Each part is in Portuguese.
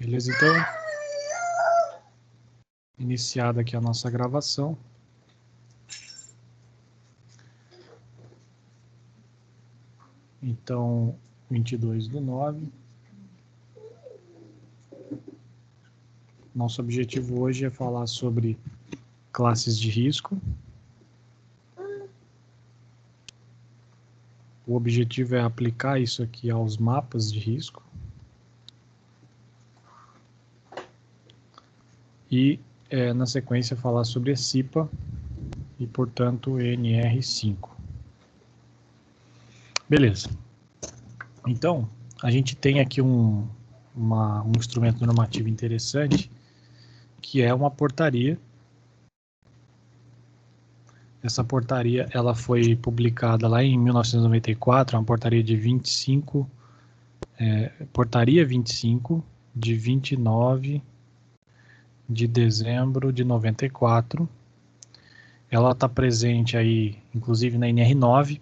Beleza, então, iniciada aqui a nossa gravação. Então, 22/9. Nosso objetivo hoje é falar sobre classes de risco. O objetivo é aplicar isso aqui aos mapas de risco. E, na sequência, falar sobre a CIPA e, portanto, NR5. Beleza. Então, a gente tem aqui um instrumento normativo interessante, que é uma portaria. Essa portaria ela foi publicada lá em 1994, uma portaria de 25, portaria 25, de 29 de dezembro de 94. Ela está presente aí, inclusive, na NR9.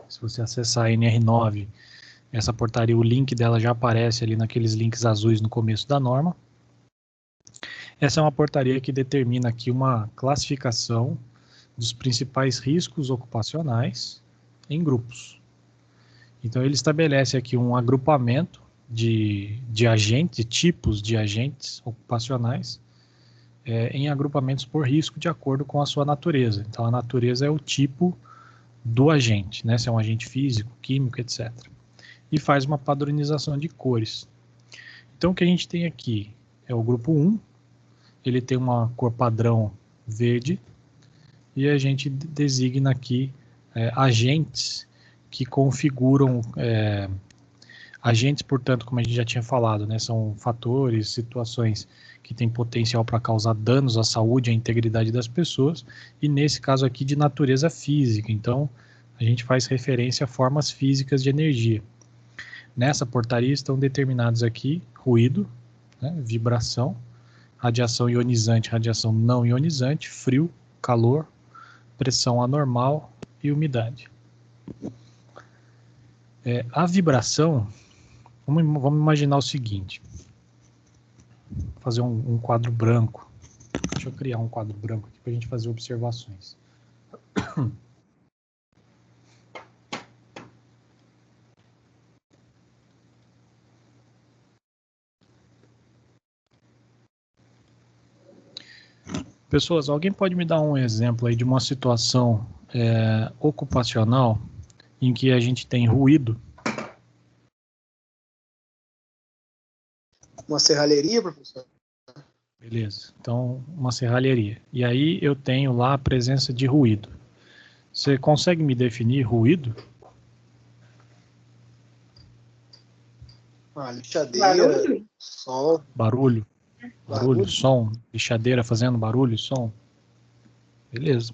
Se você acessar a NR9, essa portaria, o link dela já aparece ali naqueles links azuis no começo da norma. Essa é uma portaria que determina aqui uma classificação dos principais riscos ocupacionais em grupos. Então, ele estabelece aqui um agrupamento de agentes, de tipos de agentes ocupacionais, em agrupamentos por risco de acordo com a sua natureza. Então, a natureza é o tipo do agente, né? Se é um agente físico, químico, etc. E faz uma padronização de cores. Então, o que a gente tem aqui é o grupo 1, ele tem uma cor padrão verde, e a gente designa aqui agentes que configuram, agentes, portanto, como a gente já tinha falado, né? São fatores, situações que têm potencial para causar danos à saúde e à integridade das pessoas, e nesse caso aqui de natureza física. Então, a gente faz referência a formas físicas de energia. Nessa portaria estão determinados aqui ruído, né, vibração, radiação ionizante, radiação não ionizante, frio, calor, pressão anormal e umidade. A vibração, vamos imaginar o seguinte, vou fazer um quadro branco. Deixa eu criar um quadro branco aqui para a gente fazer observações. Pessoas, alguém pode me dar um exemplo aí de uma situação ocupacional em que a gente tem ruído? Uma serralheria, professor? Beleza, então uma serralheria. E aí eu tenho lá a presença de ruído. Você consegue me definir ruído? Lixadeira, som. Barulho, som, lixadeira fazendo barulho, som. Beleza.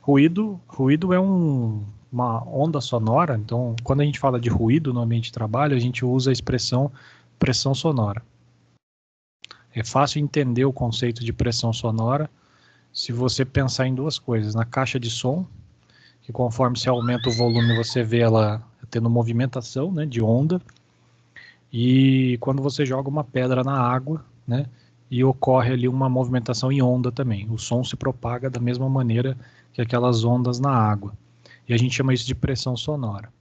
Ruído é uma onda sonora, então quando a gente fala de ruído no ambiente de trabalho, a gente usa a expressão pressão sonora. É fácil entender o conceito de pressão sonora se você pensar em duas coisas. Na caixa de som, que conforme você aumenta o volume, você vê ela tendo movimentação, né, de onda. E quando você joga uma pedra na água, né, e ocorre ali uma movimentação em onda também. O som se propaga da mesma maneira que aquelas ondas na água. E a gente chama isso de pressão sonora.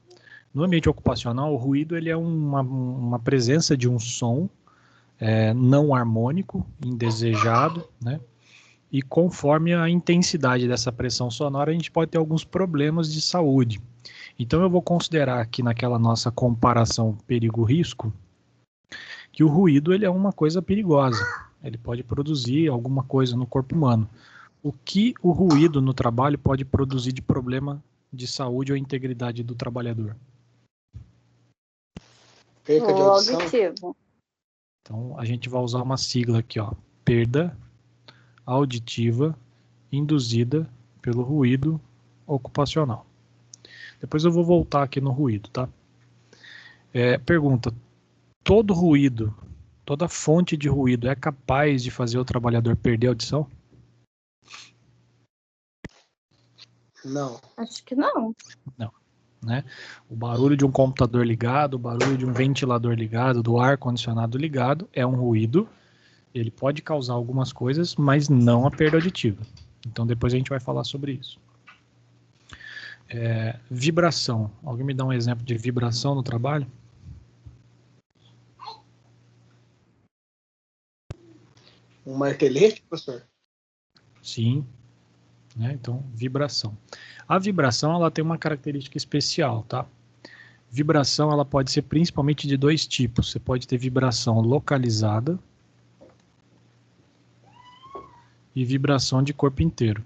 No ambiente ocupacional, o ruído ele é uma presença de um som não harmônico, indesejado, né? E conforme a intensidade dessa pressão sonora, a gente pode ter alguns problemas de saúde. Então eu vou considerar aqui naquela nossa comparação perigo-risco, que o ruído ele é uma coisa perigosa. Ele pode produzir alguma coisa no corpo humano. O que o ruído no trabalho pode produzir de problema de saúde ou integridade do trabalhador? Perca de audição. Auditivo. Então, a gente vai usar uma sigla aqui, ó. Perda auditiva induzida pelo ruído ocupacional. Depois eu vou voltar aqui no ruído, tá? Pergunta, todo ruído, toda fonte de ruído é capaz de fazer o trabalhador perder a audição? Não. Acho que não. né? O barulho de um computador ligado, o barulho de um ventilador ligado, do ar-condicionado ligado, é um ruído. Ele pode causar algumas coisas, mas não a perda auditiva. Então depois a gente vai falar sobre isso. Vibração. Alguém me dá um exemplo de vibração no trabalho? Um martelete, professor? Sim. Né? Então, vibração. A vibração, ela tem uma característica especial, tá? Vibração, ela pode ser principalmente de dois tipos. Você pode ter vibração localizada e vibração de corpo inteiro.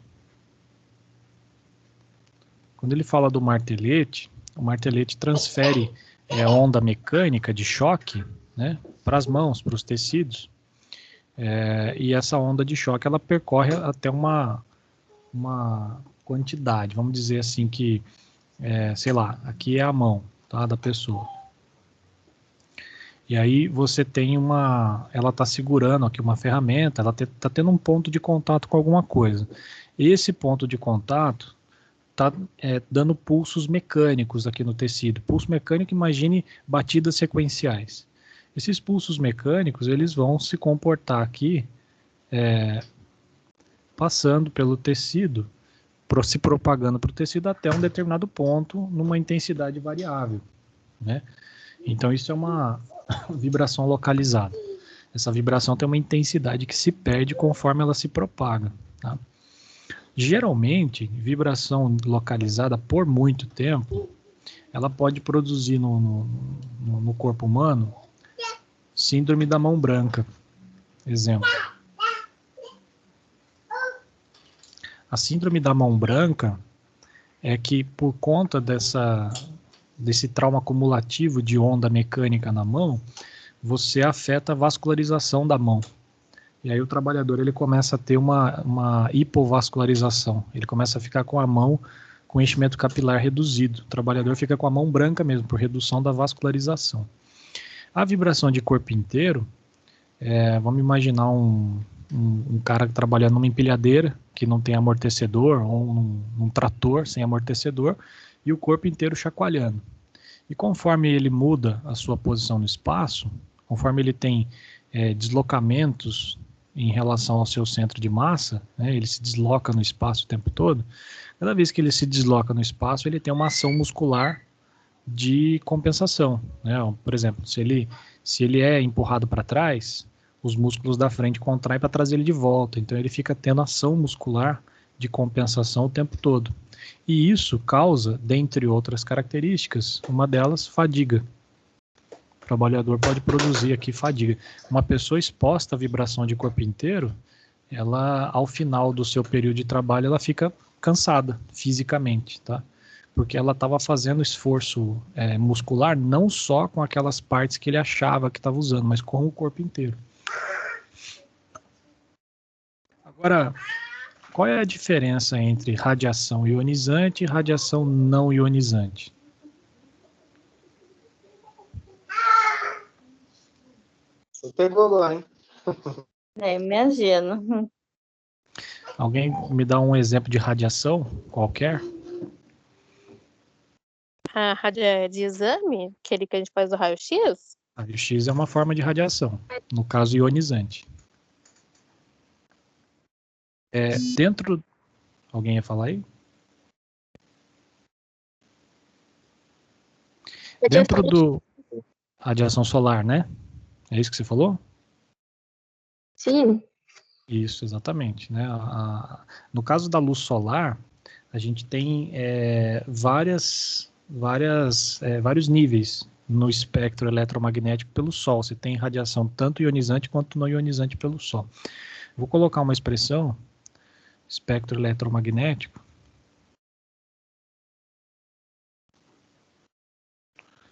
Quando ele fala do martelete, o martelete transfere onda mecânica de choque, né, para as mãos, para os tecidos, e essa onda de choque ela percorre até uma quantidade, vamos dizer assim que, sei lá, aqui é a mão, tá, da pessoa. E aí você tem ela está segurando aqui uma ferramenta, ela está tendo um ponto de contato com alguma coisa. Esse ponto de contato está dando pulsos mecânicos aqui no tecido. Pulso mecânico, imagine batidas sequenciais. Esses pulsos mecânicos, eles vão se comportar aqui, passando pelo tecido, se propagando para o tecido até um determinado ponto, numa intensidade variável, né? Então isso é uma vibração localizada. Essa vibração tem uma intensidade que se perde conforme ela se propaga, tá? Geralmente, vibração localizada por muito tempo, ela pode produzir no corpo humano síndrome da mão branca. Exemplo. A síndrome da mão branca é que, por conta desse trauma acumulativo de onda mecânica na mão, você afeta a vascularização da mão. E aí o trabalhador ele começa a ter uma hipovascularização. Ele começa a ficar com a mão com enchimento capilar reduzido. O trabalhador fica com a mão branca mesmo, por redução da vascularização. A vibração de corpo inteiro, vamos imaginar um cara trabalhando numa empilhadeira, que não tem amortecedor, ou num trator sem amortecedor, e o corpo inteiro chacoalhando. E conforme ele muda a sua posição no espaço, conforme ele tem deslocamentos em relação ao seu centro de massa, né, ele se desloca no espaço o tempo todo, cada vez que ele se desloca no espaço, ele tem uma ação muscular de compensação, né? Por exemplo, se ele é empurrado para trás, os músculos da frente contraem para trazer ele de volta, então ele fica tendo ação muscular de compensação o tempo todo. E isso causa, dentre outras características, uma delas, fadiga. O trabalhador pode produzir aqui fadiga. Uma pessoa exposta à vibração de corpo inteiro, ela, ao final do seu período de trabalho, ela fica cansada fisicamente, tá? Porque ela estava fazendo esforço muscular não só com aquelas partes que ele achava que estava usando, mas com o corpo inteiro. Agora, qual é a diferença entre radiação ionizante e radiação não ionizante? Você pegou lá, hein? Imagino. Alguém me dá um exemplo de radiação qualquer? A rádio de exame, aquele que a gente faz o raio-x? Raio-x é uma forma de radiação, no caso ionizante. Dentro... Alguém ia falar aí? Dentro do... Radiação solar, né? É isso que você falou? Sim. Isso, exatamente, né? No caso da luz solar, a gente tem vários níveis no espectro eletromagnético pelo Sol. Você tem radiação tanto ionizante quanto não ionizante pelo Sol. Vou colocar uma expressão, espectro eletromagnético,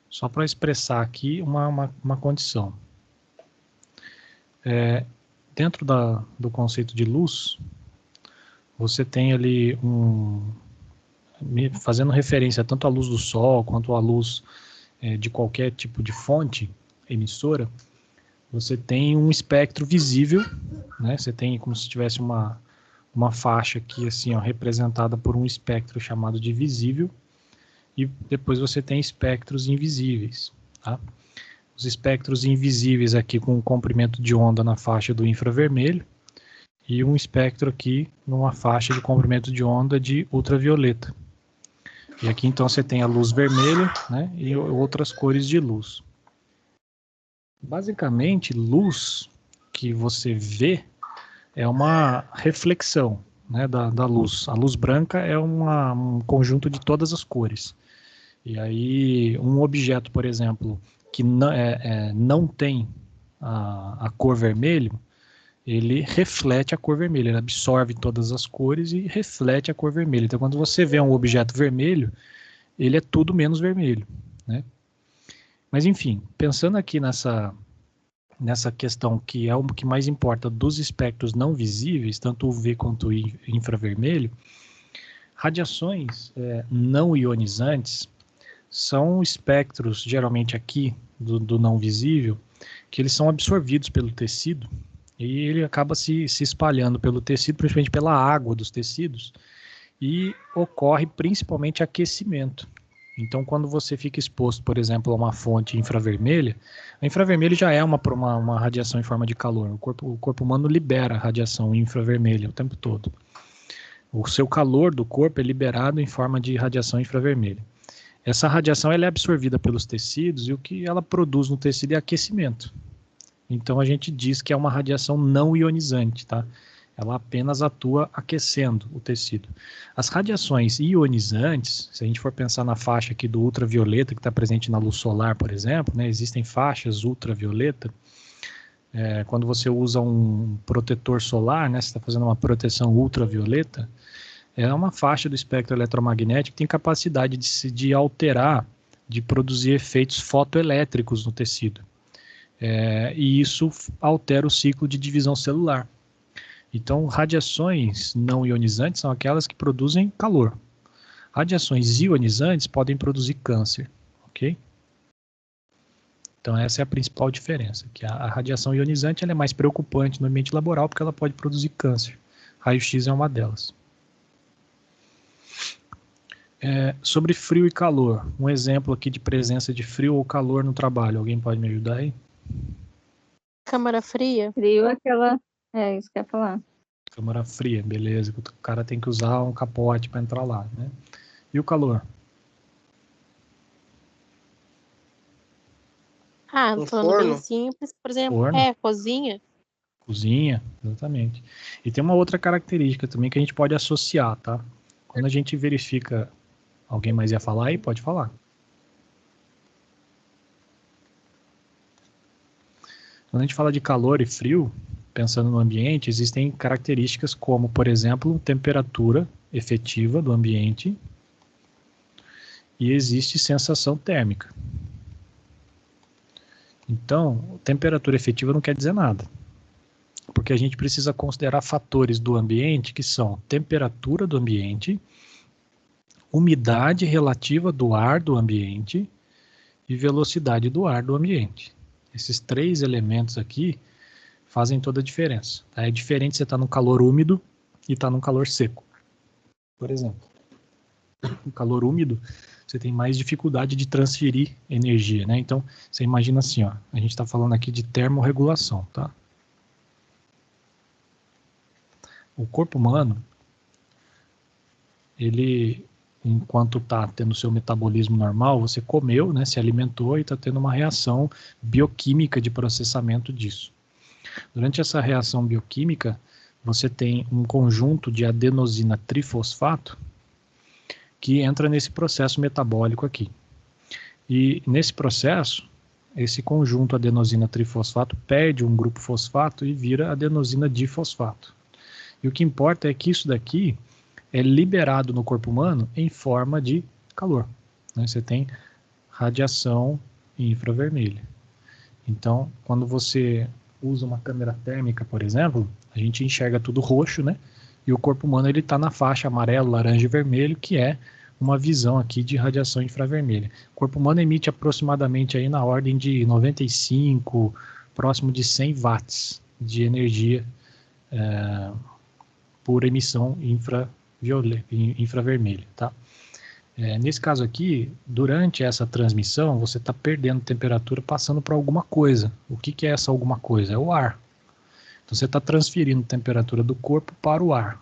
só para expressar aqui uma condição. Dentro do conceito de luz, você tem ali fazendo referência tanto à luz do Sol quanto à luz de qualquer tipo de fonte emissora, você tem um espectro visível, né? Você tem como se tivesse uma faixa aqui assim, ó, representada por um espectro chamado de visível, e depois você tem espectros invisíveis, tá? Os espectros invisíveis aqui com um comprimento de onda na faixa do infravermelho e um espectro aqui numa faixa de comprimento de onda de ultravioleta. E aqui então você tem a luz vermelha, né, e outras cores de luz. Basicamente, luz que você vê é uma reflexão, né, da luz. A luz branca é um conjunto de todas as cores. E aí, um objeto, por exemplo, que não tem a cor vermelho, ele reflete a cor vermelha, ele absorve todas as cores e reflete a cor vermelha. Então, quando você vê um objeto vermelho, ele é tudo menos vermelho, né? Mas, enfim, pensando aqui nessa questão que é o que mais importa dos espectros não visíveis, tanto UV quanto infravermelho, radiações não ionizantes são espectros, geralmente aqui, do não visível, que eles são absorvidos pelo tecido e ele acaba se espalhando pelo tecido, principalmente pela água dos tecidos, e ocorre principalmente aquecimento. Então, quando você fica exposto, por exemplo, a uma fonte infravermelha, a infravermelho já é uma radiação em forma de calor. O corpo humano libera radiação infravermelha o tempo todo. O seu calor do corpo é liberado em forma de radiação infravermelha. Essa radiação ela é absorvida pelos tecidos e o que ela produz no tecido é aquecimento. Então, a gente diz que é uma radiação não ionizante, tá? Ela apenas atua aquecendo o tecido. As radiações ionizantes, se a gente for pensar na faixa aqui do ultravioleta, que está presente na luz solar, por exemplo, né, existem faixas ultravioleta. Quando você usa um protetor solar, né, você está fazendo uma proteção ultravioleta, é uma faixa do espectro eletromagnético que tem capacidade de alterar, de produzir efeitos fotoelétricos no tecido. E isso altera o ciclo de divisão celular. Então, radiações não ionizantes são aquelas que produzem calor. Radiações ionizantes podem produzir câncer, ok? Então, essa é a principal diferença, que a radiação ionizante ela é mais preocupante no ambiente laboral porque ela pode produzir câncer. Raio-X é uma delas. Sobre frio e calor, um exemplo aqui de presença de frio ou calor no trabalho. Alguém pode me ajudar aí? Câmara fria. Frio é aquela. É, isso que eu ia falar. Câmara fria, beleza. O cara tem que usar um capote para entrar lá, né? E o calor? Um Falando bem forno? simples, por exemplo, Forno? cozinha. Cozinha, exatamente. E tem uma outra característica também que a gente pode associar, tá? Quando a gente verifica... Alguém mais ia falar aí? Pode falar. Quando a gente fala de calor e frio, pensando no ambiente, existem características como, por exemplo, temperatura efetiva do ambiente e existe sensação térmica. Então, temperatura efetiva não quer dizer nada, porque a gente precisa considerar fatores do ambiente que são temperatura do ambiente, umidade relativa do ar do ambiente e velocidade do ar do ambiente. Esses três elementos aqui fazem toda a diferença. Tá? É diferente você estar num calor úmido e estar num calor seco. Por exemplo, no calor úmido, você tem mais dificuldade de transferir energia, né? Então, você imagina assim, ó, a gente está falando aqui de termorregulação, tá? O corpo humano, ele, enquanto está tendo seu metabolismo normal, você comeu, né, se alimentou e está tendo uma reação bioquímica de processamento disso. Durante essa reação bioquímica, você tem um conjunto de adenosina trifosfato que entra nesse processo metabólico aqui. E nesse processo, esse conjunto adenosina trifosfato perde um grupo fosfato e vira adenosina difosfato. E o que importa é que isso daqui é liberado no corpo humano em forma de calor. Né? Você tem radiação infravermelha. Então, quando você usa uma câmera térmica, por exemplo, a gente enxerga tudo roxo, né? E o corpo humano ele está na faixa amarelo, laranja e vermelho, que é uma visão aqui de radiação infravermelha. O corpo humano emite aproximadamente aí na ordem de 95, próximo de 100 watts de energia por emissão infravermelha, tá? Nesse caso aqui, durante essa transmissão, você está perdendo temperatura passando para alguma coisa. O que é essa alguma coisa? É o ar. Então você está transferindo temperatura do corpo para o ar.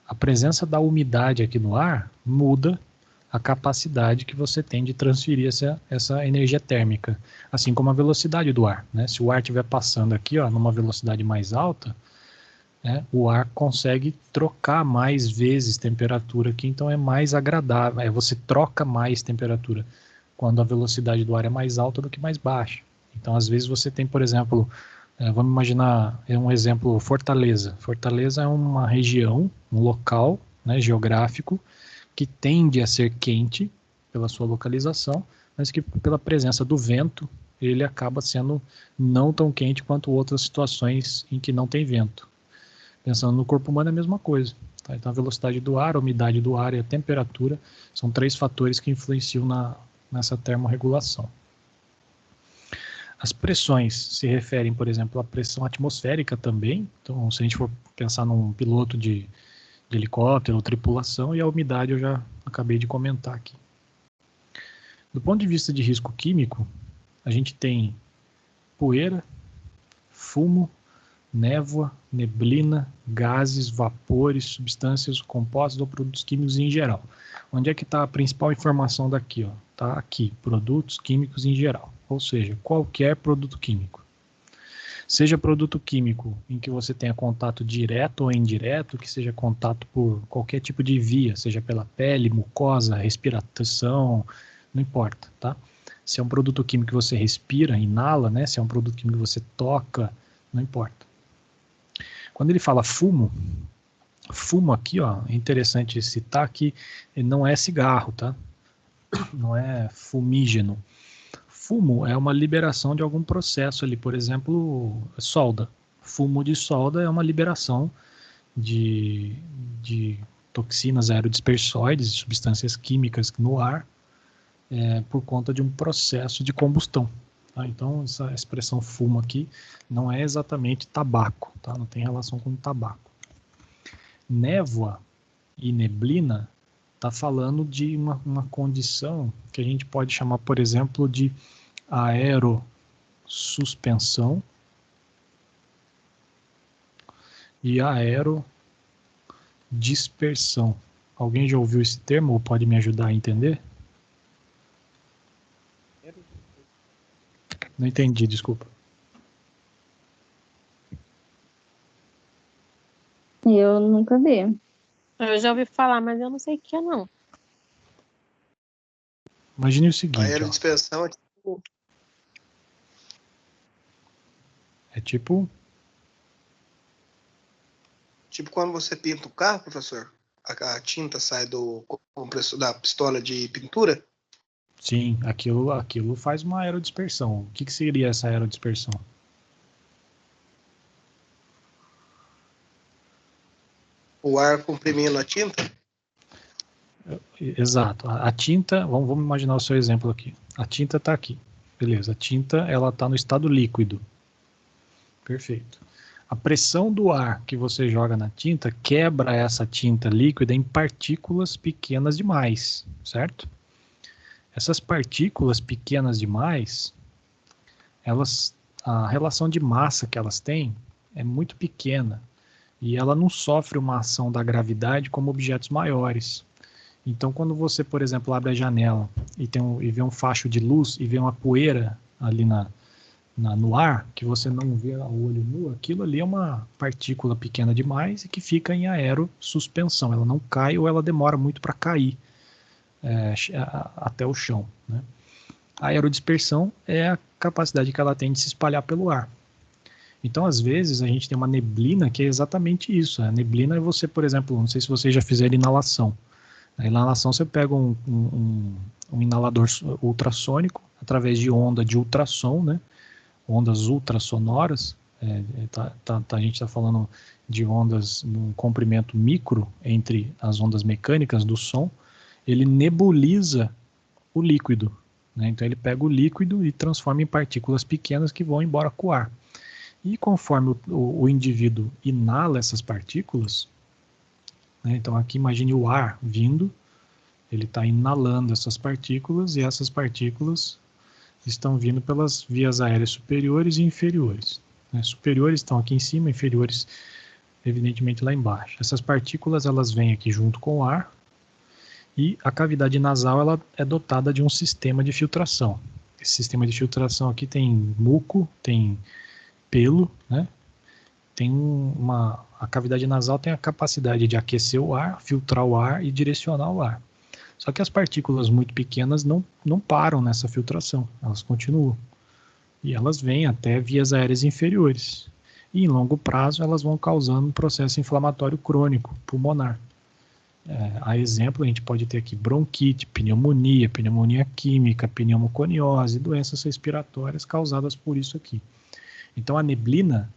A presença da umidade aqui no ar muda a capacidade que você tem de transferir essa energia térmica, assim como a velocidade do ar, né? Se o ar estiver passando aqui, ó, numa velocidade mais alta, né, o ar consegue trocar mais vezes temperatura aqui, então é mais agradável, você troca mais temperatura quando a velocidade do ar é mais alta do que mais baixa. Então, às vezes você tem, por exemplo, vamos imaginar, um exemplo, Fortaleza. Fortaleza é uma região, um local, né, geográfico, que tende a ser quente pela sua localização, mas que pela presença do vento, ele acaba sendo não tão quente quanto outras situações em que não tem vento. Pensando no corpo humano é a mesma coisa. Tá? Então a velocidade do ar, a umidade do ar e a temperatura são 3 fatores que influenciam nessa termorregulação. As pressões se referem, por exemplo, à pressão atmosférica também. Então, se a gente for pensar num piloto de helicóptero ou tripulação, e a umidade eu já acabei de comentar aqui. Do ponto de vista de risco químico, a gente tem poeira, fumo, névoa, neblina, gases, vapores, substâncias compostas ou produtos químicos em geral. Onde é que está a principal informação daqui? Está aqui, produtos químicos em geral, ou seja, qualquer produto químico. Seja produto químico em que você tenha contato direto ou indireto, que seja contato por qualquer tipo de via, seja pela pele, mucosa, respiração, não importa, tá? Se é um produto químico que você respira, inala, né? Se é um produto químico que você toca, não importa. Quando ele fala fumo aqui, ó, é interessante citar que não é cigarro, tá? Não é fumígeno. Fumo é uma liberação de algum processo ali, por exemplo, solda. Fumo de solda é uma liberação de toxinas aerodispersóides, substâncias químicas no ar, por conta de um processo de combustão. Tá? Então, essa expressão fumo aqui não é exatamente tabaco, tá? Não tem relação com tabaco. Névoa e neblina está falando de uma condição que a gente pode chamar, por exemplo, de aerossuspensão e aerodispersão. Alguém já ouviu esse termo ou pode me ajudar a entender? Não entendi, desculpa. Eu nunca vi. Eu já ouvi falar, mas eu não sei o que é, não. Imagine o A seguinte, ó. aerodispersão É tipo quando você pinta o carro, professor, a tinta sai do compressor da pistola de pintura. sim, aquilo faz uma aerodispersão. O que seria essa aerodispersão? O ar comprimindo a tinta. Exato. A tinta, vamos imaginar o seu exemplo aqui. A tinta está aqui. Beleza, a tinta ela está no estado líquido. Perfeito. A pressão do ar que você joga na tinta quebra essa tinta líquida em partículas pequenas demais, certo? Essas partículas pequenas demais, a relação de massa que elas têm é muito pequena e ela não sofre uma ação da gravidade como objetos maiores. Então, quando você, por exemplo, abre a janela e vê um facho de luz e vê uma poeira ali no ar, que você não vê a olho nu, aquilo ali é uma partícula pequena demais e que fica em aerossuspensão. Ela não cai ou ela demora muito para cair até o chão, né? A aerodispersão é a capacidade que ela tem de se espalhar pelo ar. Então, às vezes, a gente tem uma neblina que é exatamente isso. A neblina é você, por exemplo, não sei se vocês já fizeram inalação. Na inalação, você pega um inalador ultrassônico através de onda de ultrassom, né? Ondas ultrassonoras. A gente está falando de ondas num comprimento micro entre as ondas mecânicas do som. Ele nebuliza o líquido, né? Então ele pega o líquido e transforma em partículas pequenas que vão embora com o ar. E conforme o indivíduo inala essas partículas, né? Então aqui imagine o ar vindo Ele está inalando essas partículas e essas partículas estão vindo pelas vias aéreas superiores e inferiores. Né? Superiores estão aqui em cima, inferiores, evidentemente, lá embaixo. Essas partículas elas vêm aqui junto com o ar e a cavidade nasal ela é dotada de um sistema de filtração. Esse sistema de filtração aqui tem muco, tem pelo, né? A cavidade nasal tem a capacidade de aquecer o ar, filtrar o ar e direcionar o ar. Só que as partículas muito pequenas não param nessa filtração, elas continuam. E elas vêm até vias aéreas inferiores. E em longo prazo elas vão causando um processo inflamatório crônico, pulmonar. A exemplo, a gente pode ter aqui bronquite, pneumonia química, pneumoconiose, doenças respiratórias causadas por isso aqui. Então a neblina,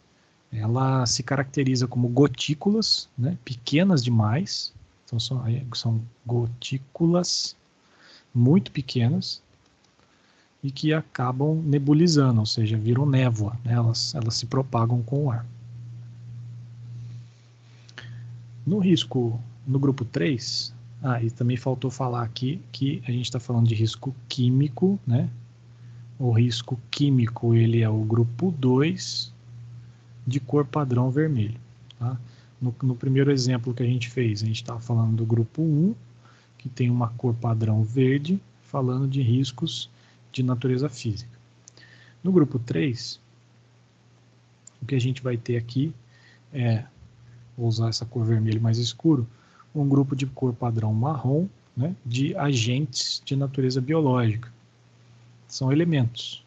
ela se caracteriza como gotículas, né, pequenas demais. Então são gotículas muito pequenas e que acabam nebulizando, ou seja, viram névoa, né? Elas se propagam com o ar. No grupo 3, e também faltou falar aqui que a gente está falando de risco químico, né? O risco químico, ele é o grupo 2 de cor padrão vermelho. Tá? No primeiro exemplo que a gente fez, a gente estava falando do grupo 1, que tem uma cor padrão verde, falando de riscos de natureza física. No grupo 3, o que a gente vai ter aqui vou usar essa cor vermelho mais escuro, um grupo de cor padrão marrom, né, de agentes de natureza biológica. São elementos: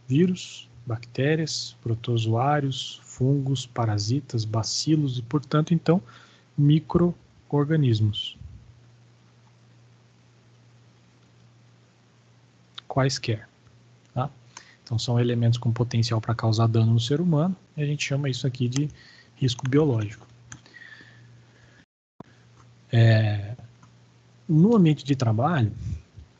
vírus, bactérias, protozoários, fungos, parasitas, bacilos e, portanto, então, micro-organismos. Quaisquer. Tá? Então, são elementos com potencial para causar dano no ser humano, e a gente chama isso aqui de risco biológico. No ambiente de trabalho,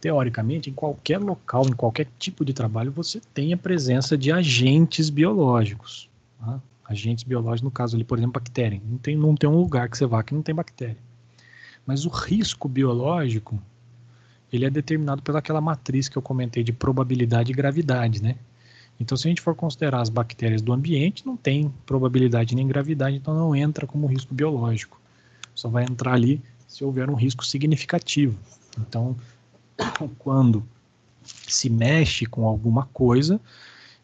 teoricamente, em qualquer local, em qualquer tipo de trabalho, você tem a presença de agentes biológicos. Tá? Agentes biológicos, no caso ali, por exemplo, bactéria. Não tem um lugar que você vá que não tem bactéria. Mas o risco biológico, ele é determinado pelaquela matriz que eu comentei de probabilidade e gravidade, né? Então, se a gente for considerar as bactérias do ambiente, não tem probabilidade nem gravidade, então não entra como risco biológico. Só vai entrar ali se houver um risco significativo. Então, quando se mexe com alguma coisa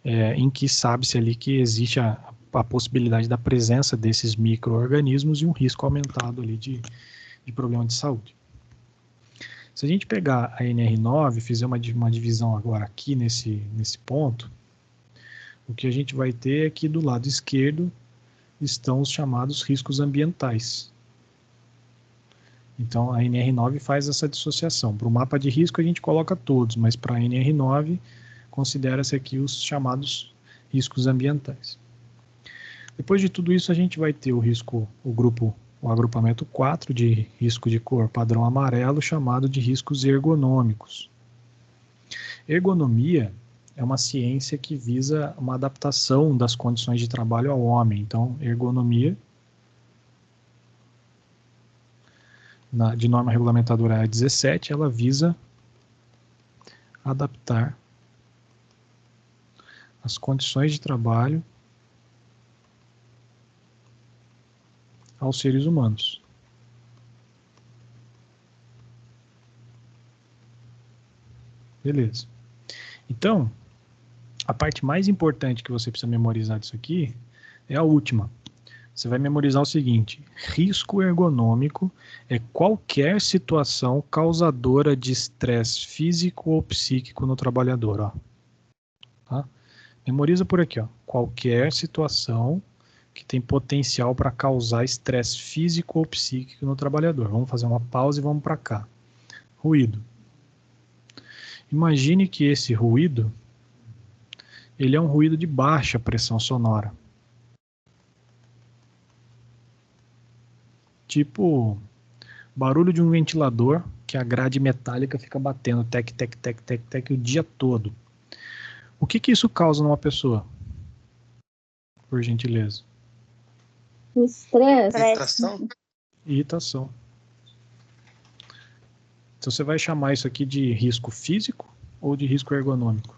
em que sabe-se ali que existe a possibilidade da presença desses micro-organismos e um risco aumentado ali de problema de saúde. Se a gente pegar a NR9 e fizer uma divisão agora aqui nesse ponto, o que a gente vai ter é que do lado esquerdo estão os chamados riscos ambientais. Então a NR9 faz essa dissociação. Para o mapa de risco a gente coloca todos, mas para a NR9 considera-se aqui os chamados riscos ambientais. Depois de tudo isso a gente vai ter o agrupamento 4 de risco de cor padrão amarelo, chamado de riscos ergonômicos. Ergonomia é uma ciência que visa uma adaptação das condições de trabalho ao homem. Então, ergonomia, de norma regulamentadora 17, ela visa adaptar as condições de trabalho aos seres humanos. Beleza. Então, a parte mais importante que você precisa memorizar disso aqui é a última. Você vai memorizar o seguinte: risco ergonômico é qualquer situação causadora de estresse físico ou psíquico no trabalhador. Ó. Tá? Memoriza por aqui. Ó. Qualquer situação que tem potencial para causar estresse físico ou psíquico no trabalhador. Vamos fazer uma pausa e vamos para cá. Ruído. Imagine que esse ruído, ele é um ruído de baixa pressão sonora. Tipo barulho de um ventilador que a grade metálica fica batendo tec, tec, tec, tec, tec o dia todo. O que isso causa numa pessoa? Por gentileza. Estresse. Irritação? Irritação. Então você vai chamar isso aqui de risco físico ou de risco ergonômico?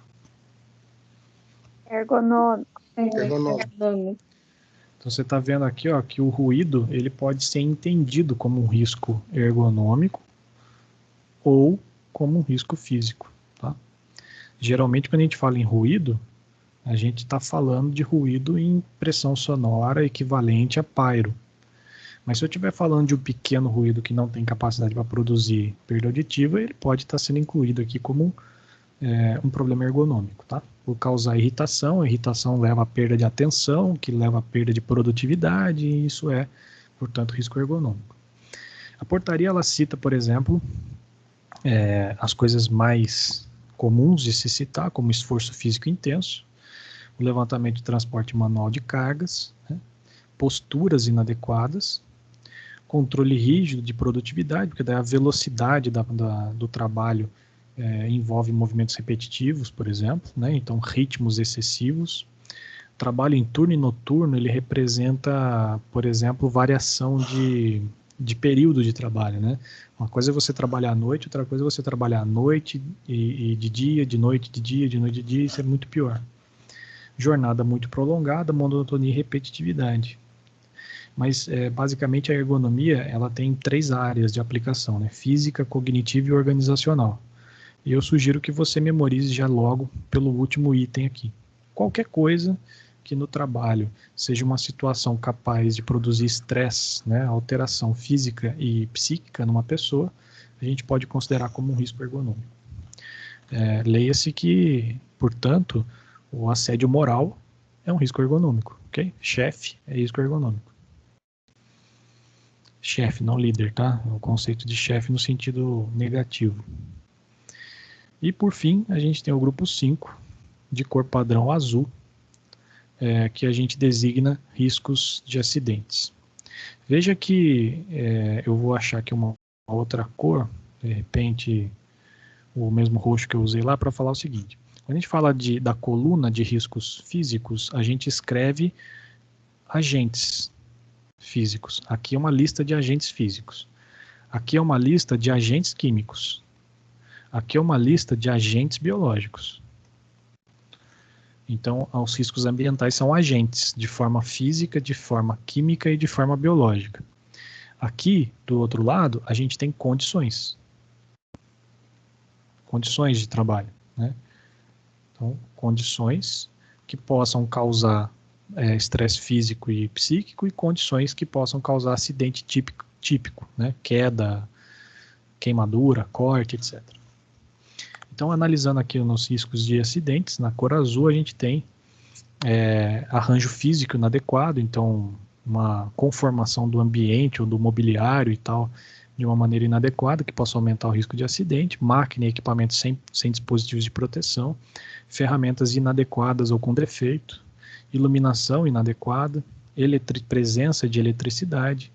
Ergonômico. Ergonômico. Então você está vendo aqui, ó, que o ruído ele pode ser entendido como um risco ergonômico ou como um risco físico. Tá? Geralmente, quando a gente fala em ruído, a gente está falando de ruído em pressão sonora equivalente a pairo. Mas se eu estiver falando de um pequeno ruído que não tem capacidade para produzir perda auditiva, ele pode estar sendo incluído aqui como um problema ergonômico, tá? Por causar irritação, a irritação leva a perda de atenção, que leva a perda de produtividade, e isso é, portanto, risco ergonômico. A portaria, ela cita, por exemplo, as coisas mais comuns de se citar, como esforço físico intenso, o levantamento de transporte manual de cargas, né? Posturas inadequadas, controle rígido de produtividade, porque daí a velocidade do trabalho envolve movimentos repetitivos, por exemplo, né? Então ritmos excessivos. Trabalho em turno e noturno, ele representa, por exemplo, variação de período de trabalho, né? Uma coisa é você trabalhar à noite, outra coisa é você trabalhar à noite e de dia, de noite, de dia, de noite, de dia, isso é muito pior. Jornada muito prolongada, monotonia e repetitividade. Mas, basicamente, a ergonomia ela tem 3 áreas de aplicação, né? Física, cognitiva e organizacional. E eu sugiro que você memorize já logo pelo último item aqui. Qualquer coisa que no trabalho seja uma situação capaz de produzir estresse, né, alteração física e psíquica numa pessoa, a gente pode considerar como um risco ergonômico. Leia-se que, portanto, o assédio moral é um risco ergonômico, ok? Chefe é risco ergonômico. Chefe, não líder, tá? O conceito de chefe no sentido negativo. E, por fim, a gente tem o grupo 5, de cor padrão azul, que a gente designa riscos de acidentes. Veja que eu vou achar aqui uma outra cor, de repente o mesmo roxo que eu usei lá, para falar o seguinte. Quando a gente fala da coluna de riscos físicos, a gente escreve agentes físicos. Aqui é uma lista de agentes físicos. Aqui é uma lista de agentes químicos. Aqui é uma lista de agentes biológicos. Então, os riscos ambientais são agentes de forma física, de forma química e de forma biológica. Aqui, do outro lado, a gente tem condições. Condições de trabalho, né? Então, condições que possam causar estresse físico e psíquico e condições que possam causar acidente típico, né? Queda, queimadura, corte, etc. Então, analisando aqui nos riscos de acidentes, na cor azul a gente tem arranjo físico inadequado, então uma conformação do ambiente ou do mobiliário e tal, de uma maneira inadequada, que possa aumentar o risco de acidente, máquina e equipamentos sem dispositivos de proteção, ferramentas inadequadas ou com defeito, iluminação inadequada, presença de eletricidade,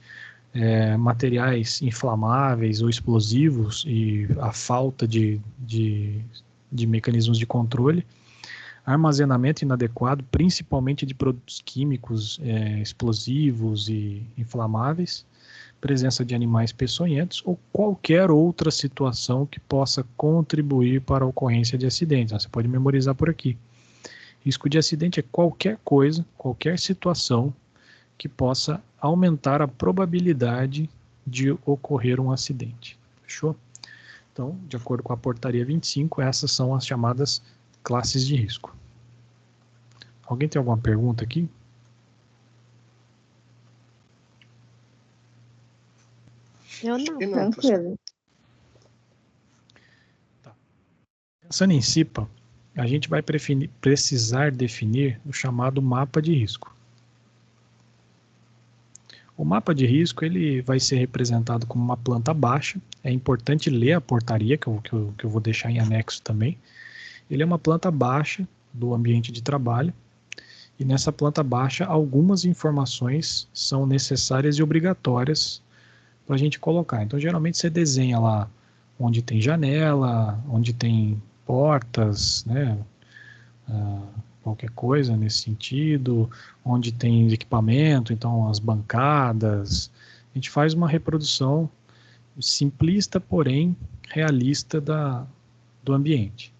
materiais inflamáveis ou explosivos e a falta de mecanismos de controle, armazenamento inadequado, principalmente de produtos químicos, explosivos e inflamáveis, presença de animais peçonhentos ou qualquer outra situação que possa contribuir para a ocorrência de acidentes. Você pode memorizar por aqui. Risco de acidente é qualquer coisa, qualquer situação que possa aumentar a probabilidade de ocorrer um acidente. Fechou? Então, de acordo com a portaria 25, essas são as chamadas classes de risco. Alguém tem alguma pergunta aqui? Eu não. Tranquilo. Tá. Pensando em CIPA, a gente vai precisar definir o chamado mapa de risco. O mapa de risco ele vai ser representado como uma planta baixa. É importante ler a portaria, que eu vou deixar em anexo também. Ele é uma planta baixa do ambiente de trabalho. E nessa planta baixa, algumas informações são necessárias e obrigatórias para a gente colocar. Então, geralmente você desenha lá onde tem janela, onde tem portas, né? Qualquer coisa nesse sentido, onde tem equipamento, então as bancadas. A gente faz uma reprodução simplista, porém realista do ambiente.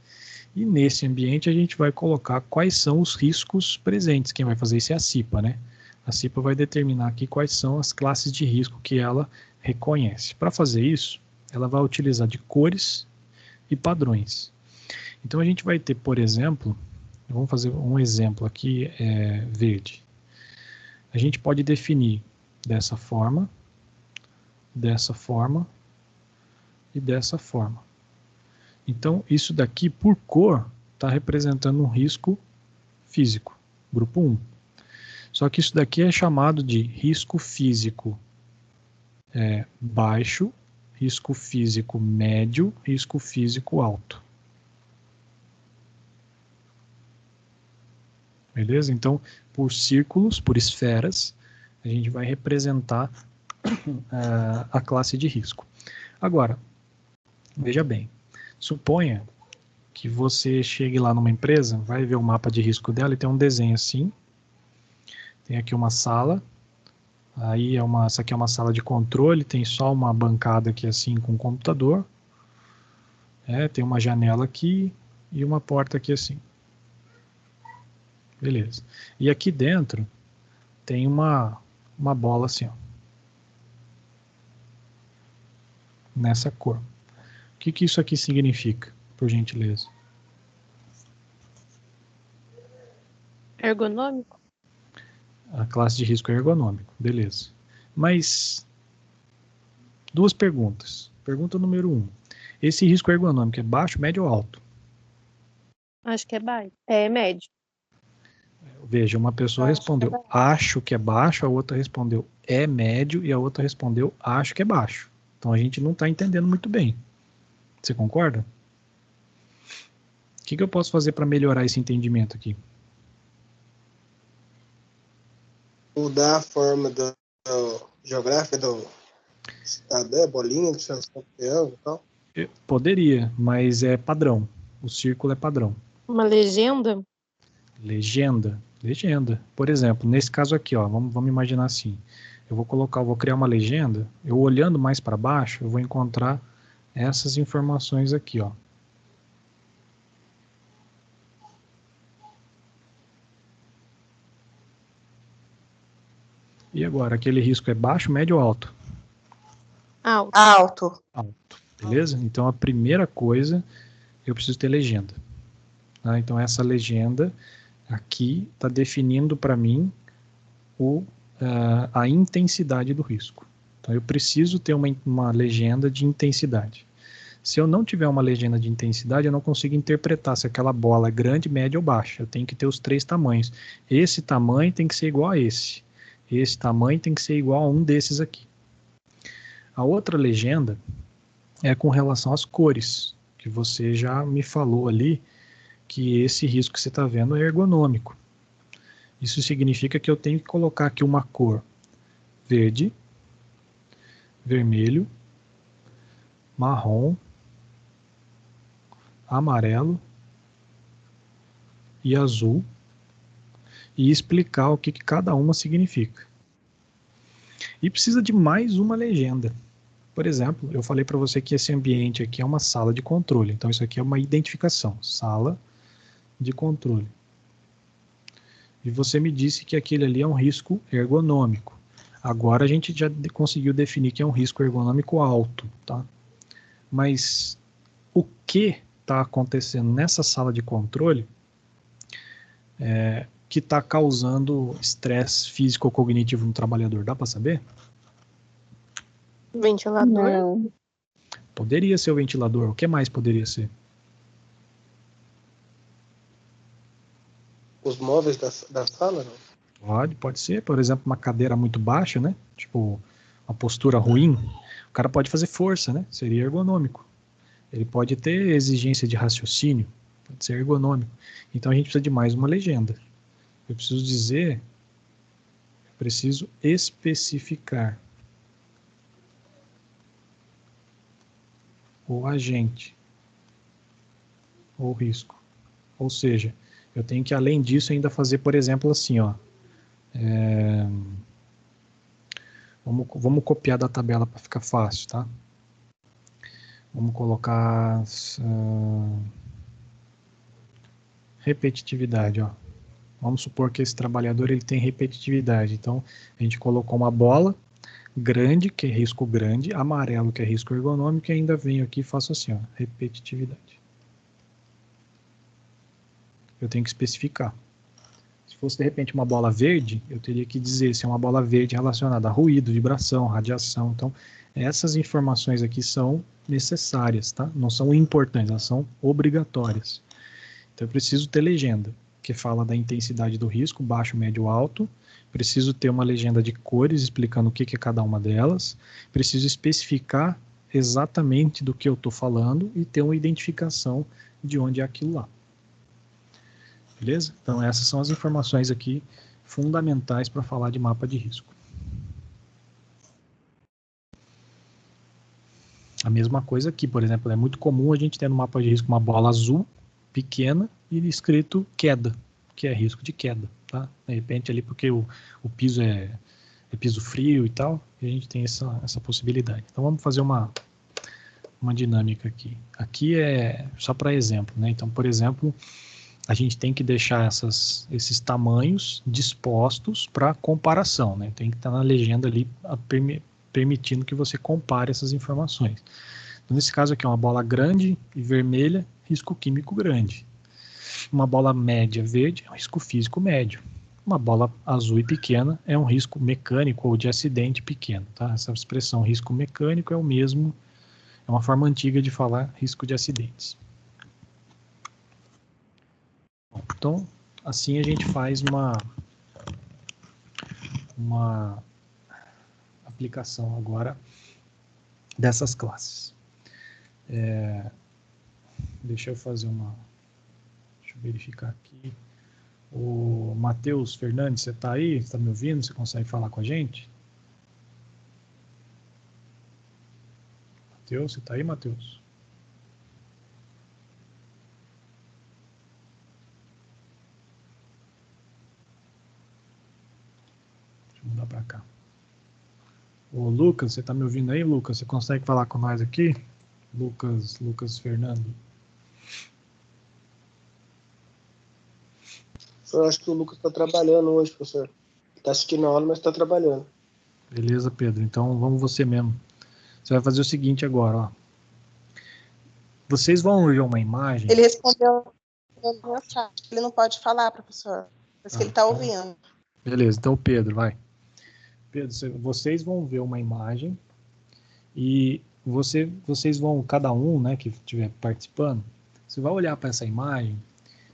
E nesse ambiente a gente vai colocar quais são os riscos presentes. Quem vai fazer isso é a CIPA, né? A CIPA vai determinar aqui quais são as classes de risco que ela reconhece. Para fazer isso, ela vai utilizar de cores e padrões. Então a gente vai ter, por exemplo, vamos fazer um exemplo aqui, verde. A gente pode definir dessa forma e dessa forma. Então, isso daqui, por cor, está representando um risco físico, grupo 1. Só que isso daqui é chamado de risco físico baixo, risco físico médio, risco físico alto. Beleza? Então, por círculos, por esferas, a gente vai representar a classe de risco. Agora, veja bem, suponha que você chegue lá numa empresa, vai ver o mapa de risco dela e tem um desenho assim, tem aqui uma sala, aí essa aqui é uma sala de controle, tem só uma bancada aqui assim com um computador, tem uma janela aqui e uma porta aqui assim. Beleza. E aqui dentro tem uma bola assim, ó, nessa cor. O que isso aqui significa, por gentileza? Ergonômico? A classe de risco é ergonômico, beleza. Mas, duas perguntas. Pergunta número 1. Esse risco ergonômico é baixo, médio ou alto? Acho que é baixo. É médio. Veja, uma pessoa respondeu, acho que é baixo, a outra respondeu, é médio, e a outra respondeu, acho que é baixo. Então a gente não está entendendo muito bem. Você concorda? O que eu posso fazer para melhorar esse entendimento aqui? Mudar a forma geográfica do cidadão, bolinha, de triângulo e tal. Poderia, mas é padrão. O círculo é padrão. Uma legenda? Legenda. Por exemplo, nesse caso aqui, ó, vamos imaginar assim. Eu vou criar uma legenda, eu olhando mais para baixo, eu vou encontrar essas informações aqui, ó. E agora, aquele risco é baixo, médio ou alto? Alto. Alto, beleza? Então a primeira coisa, eu preciso ter legenda. Tá? Então essa legenda aqui está definindo para mim a intensidade do risco. Então eu preciso ter uma legenda de intensidade. Se eu não tiver uma legenda de intensidade, eu não consigo interpretar se aquela bola é grande, média ou baixa. Eu tenho que ter os 3 tamanhos. Esse tamanho tem que ser igual a esse. Esse tamanho tem que ser igual a um desses aqui. A outra legenda é com relação às cores, que você já me falou ali, que esse risco que você está vendo é ergonômico. Isso significa que eu tenho que colocar aqui uma cor verde, vermelho, marrom, amarelo e azul e explicar o que cada uma significa. E precisa de mais uma legenda. Por exemplo, eu falei para você que esse ambiente aqui é uma sala de controle. Então isso aqui é uma identificação, sala de controle. E você me disse que aquele ali é um risco ergonômico. Agora a gente já conseguiu definir que é um risco ergonômico alto, tá? Mas o que está acontecendo nessa sala de controle que está causando estresse físico ou cognitivo no trabalhador? Dá para saber? Ventilador? Não. Poderia ser o ventilador. O que mais poderia ser? Os móveis da sala, não? Pode ser. Por exemplo, uma cadeira muito baixa, né? Tipo, uma postura ruim. O cara pode fazer força, né? Seria ergonômico. Ele pode ter exigência de raciocínio. Pode ser ergonômico. Então a gente precisa de mais uma legenda. Eu preciso especificar o agente ou risco. Ou seja, eu tenho que, além disso, ainda fazer, por exemplo, assim, ó. Vamos copiar da tabela para ficar fácil, tá? Vamos colocar repetitividade, ó. Vamos supor que esse trabalhador ele tem repetitividade. Então, a gente colocou uma bola grande, que é risco grande, amarelo, que é risco ergonômico, e ainda venho aqui e faço assim, ó, repetitividade. Eu tenho que especificar. Se fosse, de repente, uma bola verde, eu teria que dizer se é uma bola verde relacionada a ruído, vibração, radiação. Então, essas informações aqui são necessárias, tá? Não são importantes, elas são obrigatórias. Então, eu preciso ter legenda, que fala da intensidade do risco, baixo, médio, alto. Preciso ter uma legenda de cores explicando o que é cada uma delas. Preciso especificar exatamente do que eu estou falando e ter uma identificação de onde é aquilo lá. Beleza? Então, essas são as informações aqui fundamentais para falar de mapa de risco. A mesma coisa aqui, por exemplo, é muito comum a gente ter no mapa de risco uma bola azul, pequena, e escrito queda, que é risco de queda, tá? De repente ali, porque o piso é piso frio e tal, e a gente tem essa possibilidade. Então, vamos fazer uma dinâmica aqui. Aqui é só para exemplo, né? Então, por exemplo, a gente tem que deixar esses tamanhos dispostos para comparação, né? Tem que estar na legenda ali permitindo que você compare essas informações. Então, nesse caso aqui, uma bola grande e vermelha, risco químico grande. Uma bola média verde é um risco físico médio. Uma bola azul e pequena é um risco mecânico ou de acidente pequeno, tá? Essa expressão risco mecânico é o mesmo, é uma forma antiga de falar risco de acidentes. Então, assim a gente faz uma aplicação agora dessas classes. Deixa eu verificar aqui. O Matheus Fernandes, você está aí? Você está me ouvindo? Você consegue falar com a gente? Matheus, você está aí, Matheus? Mudar para cá. O Lucas, você está me ouvindo aí, Lucas? Você consegue falar com nós aqui? Lucas Fernando. Eu acho que o Lucas está trabalhando hoje, professor. Está assistindo a aula, mas está trabalhando. Beleza, Pedro. Então, vamos você mesmo. Você vai fazer o seguinte agora, ó. Vocês vão ver uma imagem... Ele respondeu no chat. Ele não pode falar, professor. Mas que ele está ouvindo. Beleza, então Pedro, vai. Pedro, vocês vão ver uma imagem e vocês vão, cada um, né, que estiver participando, você vai olhar para essa imagem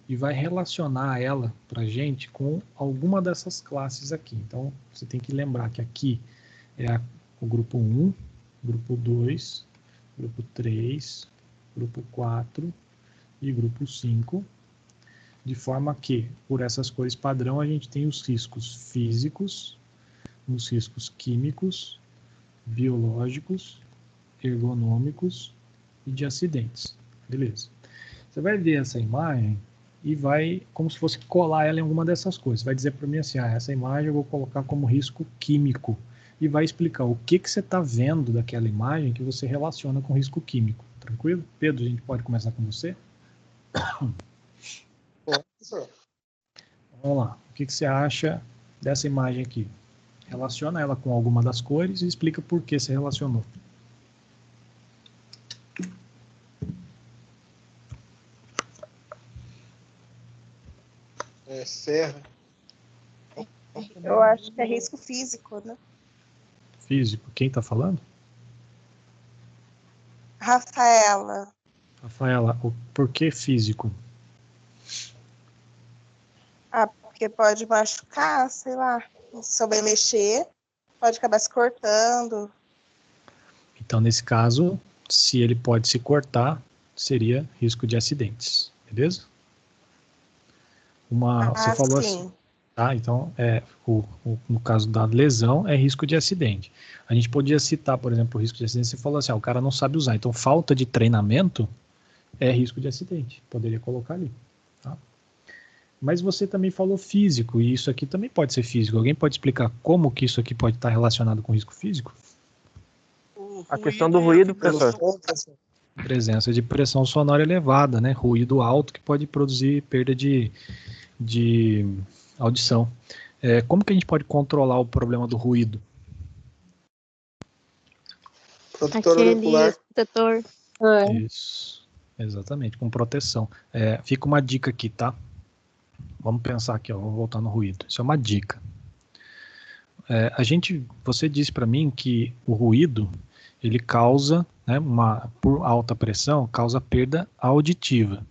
e vai relacionar ela para a gente com alguma dessas classes aqui. Então, você tem que lembrar que aqui é o grupo 1, grupo 2, grupo 3, grupo 4 e grupo 5, de forma que, por essas cores padrão, a gente tem os riscos físicos, os riscos químicos, biológicos, ergonômicos e de acidentes. Beleza. Você vai ver essa imagem e vai, como se fosse colar ela em alguma dessas coisas. Vai dizer para mim assim, essa imagem eu vou colocar como risco químico. E vai explicar o que você está vendo daquela imagem que você relaciona com risco químico. Tranquilo? Pedro, a gente pode começar com você? Professor. Vamos lá. O que você acha dessa imagem aqui? Relaciona ela com alguma das cores e explica por que você relacionou. Serra. Eu acho que é risco físico, né? Físico. Quem está falando? Rafaela. Rafaela, por que físico? Porque pode machucar, sei lá. Se souber mexer, pode acabar se cortando. Então, nesse caso, se ele pode se cortar, seria risco de acidentes. Beleza? Você falou sim. assim. Tá? Então, no caso da lesão, é risco de acidente. A gente podia citar, por exemplo, o risco de acidente, você falou assim, o cara não sabe usar. Então, falta de treinamento é risco de acidente. Poderia colocar ali. Tá? Mas você também falou físico, e isso aqui também pode ser físico. Alguém pode explicar como que isso aqui pode estar relacionado com risco físico? A questão do ruído, professor. Presença de pressão sonora elevada, né? Ruído alto que pode produzir perda de audição. Como que a gente pode controlar o problema do ruído? Protetor Aquele auricular. protetor. Isso, exatamente, com proteção. Fica uma dica aqui, tá? Vamos pensar aqui, ó, vamos voltar no ruído. Isso é uma dica. Você disse para mim que o ruído, ele causa, né, por alta pressão, causa perda auditiva.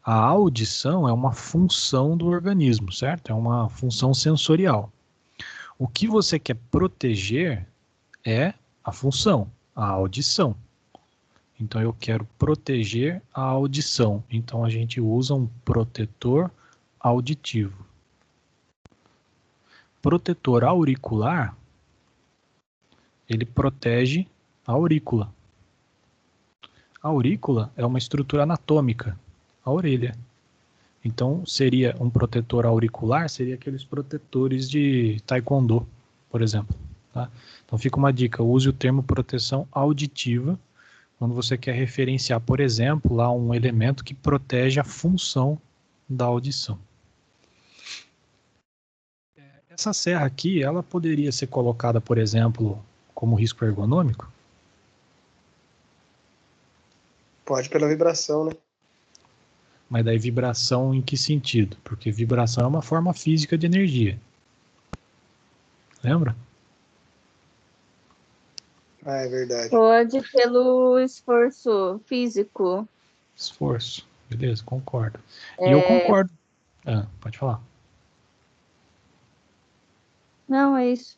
A audição é uma função do organismo, certo? É uma função sensorial. O que você quer proteger é a função, a audição. Então eu quero proteger a audição. Então a gente usa um protetor auditivo. Protetor auricular, ele protege a aurícula. A aurícula é uma estrutura anatômica, a orelha. Então seria um protetor auricular, seria aqueles protetores de taekwondo, por exemplo. Tá? Então fica uma dica, use o termo proteção auditiva quando você quer referenciar, por exemplo, lá um elemento que protege a função da audição. Essa serra aqui, ela poderia ser colocada, por exemplo, como risco ergonômico? Pode pela vibração, né? Mas daí vibração em que sentido? Porque vibração é uma forma física de energia. Lembra? Ah, é verdade. Pode pelo esforço físico. Esforço. Beleza, concordo. E eu concordo. Pode falar. Não, é isso.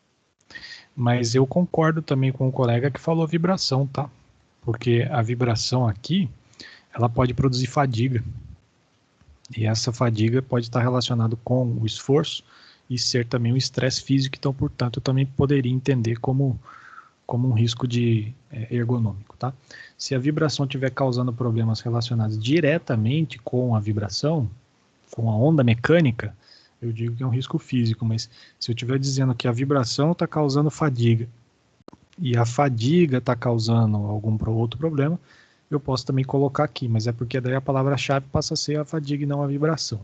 Mas eu concordo também com o colega que falou vibração, tá? Porque a vibração aqui, ela pode produzir fadiga. E essa fadiga pode estar relacionada com o esforço e ser também um estresse físico. Então, portanto, eu também poderia entender como um risco de ergonômico, tá? Se a vibração estiver causando problemas relacionados diretamente com a vibração, com a onda mecânica, eu digo que é um risco físico, mas se eu estiver dizendo que a vibração está causando fadiga e a fadiga está causando algum outro problema, eu posso também colocar aqui, mas é porque daí a palavra-chave passa a ser a fadiga e não a vibração.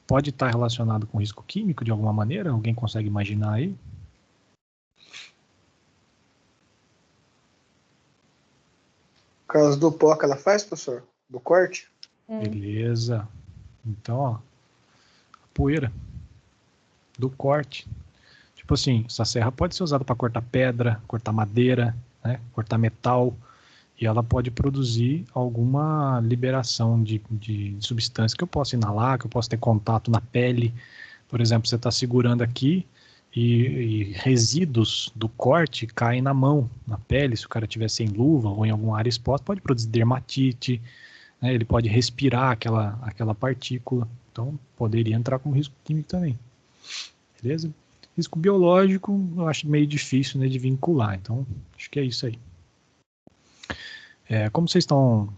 Pode estar relacionado com risco químico de alguma maneira? Alguém consegue imaginar aí? Por causa do pó que ela faz, professor? Do corte? Beleza. Então, ó, a poeira do corte. Tipo assim, essa serra pode ser usada para cortar pedra, cortar madeira, né, cortar metal, e ela pode produzir alguma liberação de substância que eu posso inalar, que eu posso ter contato na pele. Por exemplo, você está segurando aqui e resíduos do corte caem na mão, na pele. Se o cara estiver sem luva ou em alguma área exposta, pode produzir dermatite, né, ele pode respirar aquela partícula. Então, poderia entrar como risco químico também. Beleza? Risco biológico, eu acho meio difícil, né, de vincular. Então, acho que é isso aí. Como vocês estão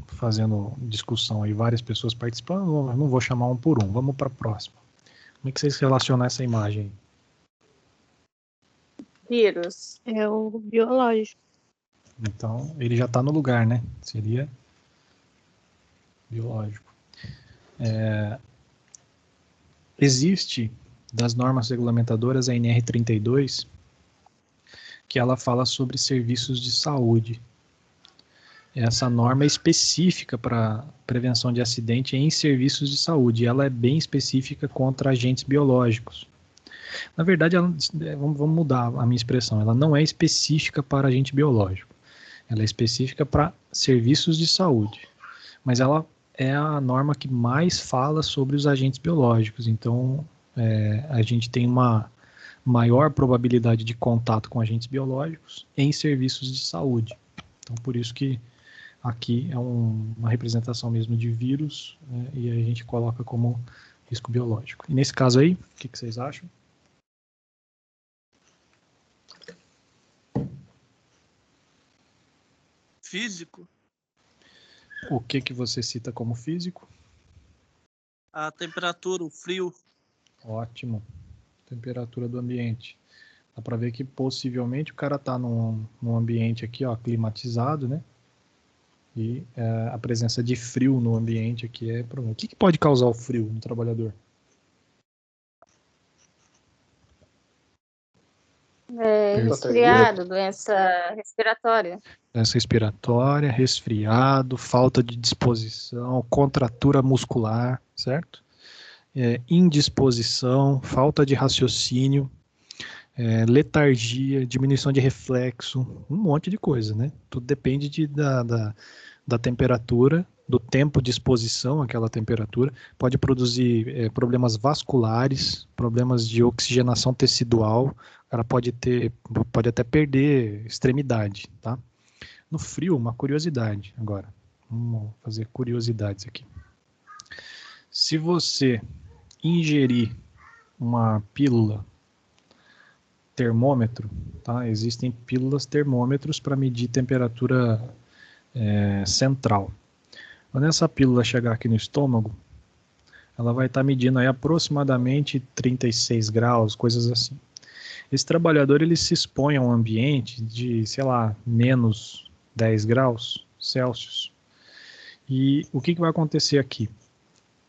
fazendo discussão aí, várias pessoas participando, eu não vou chamar um por um. Vamos para a próxima. Como é que vocês relacionam essa imagem? Vírus. É o biológico. Então, ele já está no lugar, né? Seria biológico. Existe, das normas regulamentadoras, a NR32, que ela fala sobre serviços de saúde. Essa norma é específica para prevenção de acidente em serviços de saúde. Ela é bem específica contra agentes biológicos. Na verdade, vamos mudar a minha expressão. Ela não é específica para agente biológico. Ela é específica para serviços de saúde. Mas ela é a norma que mais fala sobre os agentes biológicos. Então, a gente tem uma maior probabilidade de contato com agentes biológicos em serviços de saúde. Então, por isso que aqui é uma representação mesmo de vírus, né, e a gente coloca como risco biológico. E nesse caso aí, o que vocês acham? Físico, O que você cita como físico? a temperatura, o frio. Ótimo. Temperatura do ambiente. Dá para ver que possivelmente o cara está num ambiente aqui, ó, climatizado, né? E a presença de frio no ambiente aqui é problema. O que pode causar o frio no trabalhador? Resfriado, doença respiratória. Doença respiratória, resfriado, falta de disposição, contratura muscular, certo? Indisposição, falta de raciocínio, letargia, diminuição de reflexo, um monte de coisa, né? Tudo depende da temperatura, do tempo de exposição àquela temperatura. Pode produzir problemas vasculares, problemas de oxigenação tecidual. O cara pode até perder extremidade, tá? No frio, uma curiosidade agora. Vamos fazer curiosidades aqui. Se você ingerir uma pílula termômetro, tá? Existem pílulas termômetros para medir temperatura central. Quando essa pílula chegar aqui no estômago, ela vai estar medindo aí aproximadamente 36 graus, coisas assim. Esse trabalhador, ele se expõe a um ambiente de, sei lá, menos 10 graus Celsius. E o que vai acontecer aqui?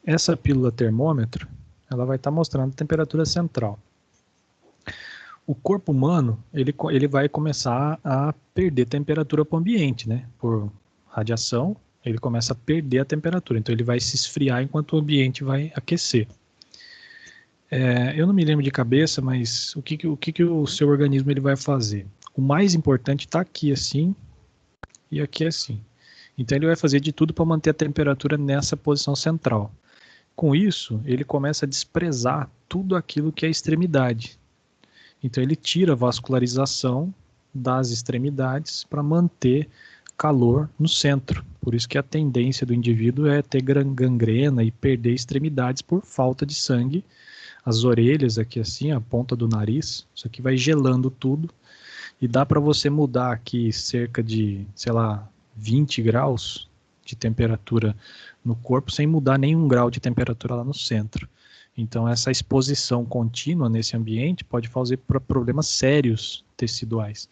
Essa pílula termômetro, ela vai estar mostrando a temperatura central. O corpo humano, ele vai começar a perder temperatura para o ambiente, né? Por radiação, ele começa a perder a temperatura. Então, ele vai se esfriar enquanto o ambiente vai aquecer. Eu não me lembro de cabeça, mas o que o seu organismo ele vai fazer? O mais importante está aqui assim e aqui assim. Então, ele vai fazer de tudo para manter a temperatura nessa posição central. Com isso, ele começa a desprezar tudo aquilo que é extremidade. Então ele tira a vascularização das extremidades para manter calor no centro. Por isso que a tendência do indivíduo é ter gangrena e perder extremidades por falta de sangue. As orelhas aqui assim, a ponta do nariz, isso aqui vai gelando tudo. E dá para você mudar aqui cerca de, sei lá, 20 graus de temperatura no corpo sem mudar nenhum grau de temperatura lá no centro. Então, essa exposição contínua nesse ambiente pode fazer problemas sérios teciduais.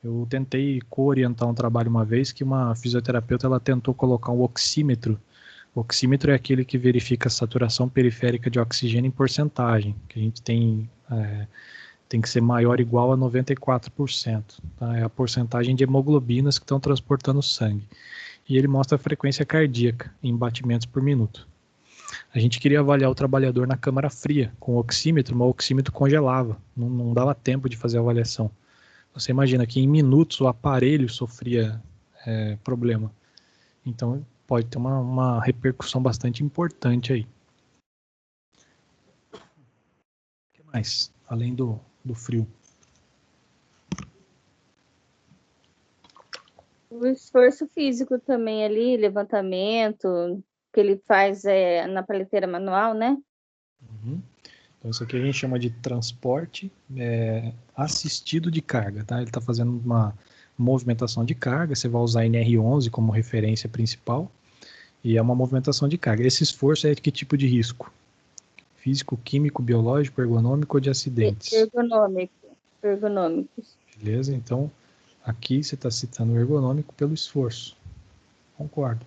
Eu tentei co-orientar um trabalho uma vez que uma fisioterapeuta ela tentou colocar um oxímetro. O oxímetro é aquele que verifica a saturação periférica de oxigênio em porcentagem, que a gente tem que ser maior ou igual a 94%. Tá? É a porcentagem de hemoglobinas que estão transportando sangue. E ele mostra a frequência cardíaca em batimentos por minuto. A gente queria avaliar o trabalhador na câmara fria, com oxímetro, mas o oxímetro congelava, não dava tempo de fazer a avaliação. Você imagina que em minutos o aparelho sofria problema. Então pode ter uma repercussão bastante importante aí. O que mais, além do frio? O esforço físico também ali, levantamento, que ele faz na paleteira manual, né? Uhum. Então isso aqui a gente chama de transporte assistido de carga, tá? Ele está fazendo uma movimentação de carga, você vai usar NR11 como referência principal, e é uma movimentação de carga. Esse esforço é de que tipo de risco? Físico, químico, biológico, ergonômico ou de acidentes? Ergonômicos. Beleza, então aqui você está citando o ergonômico pelo esforço. Concordo.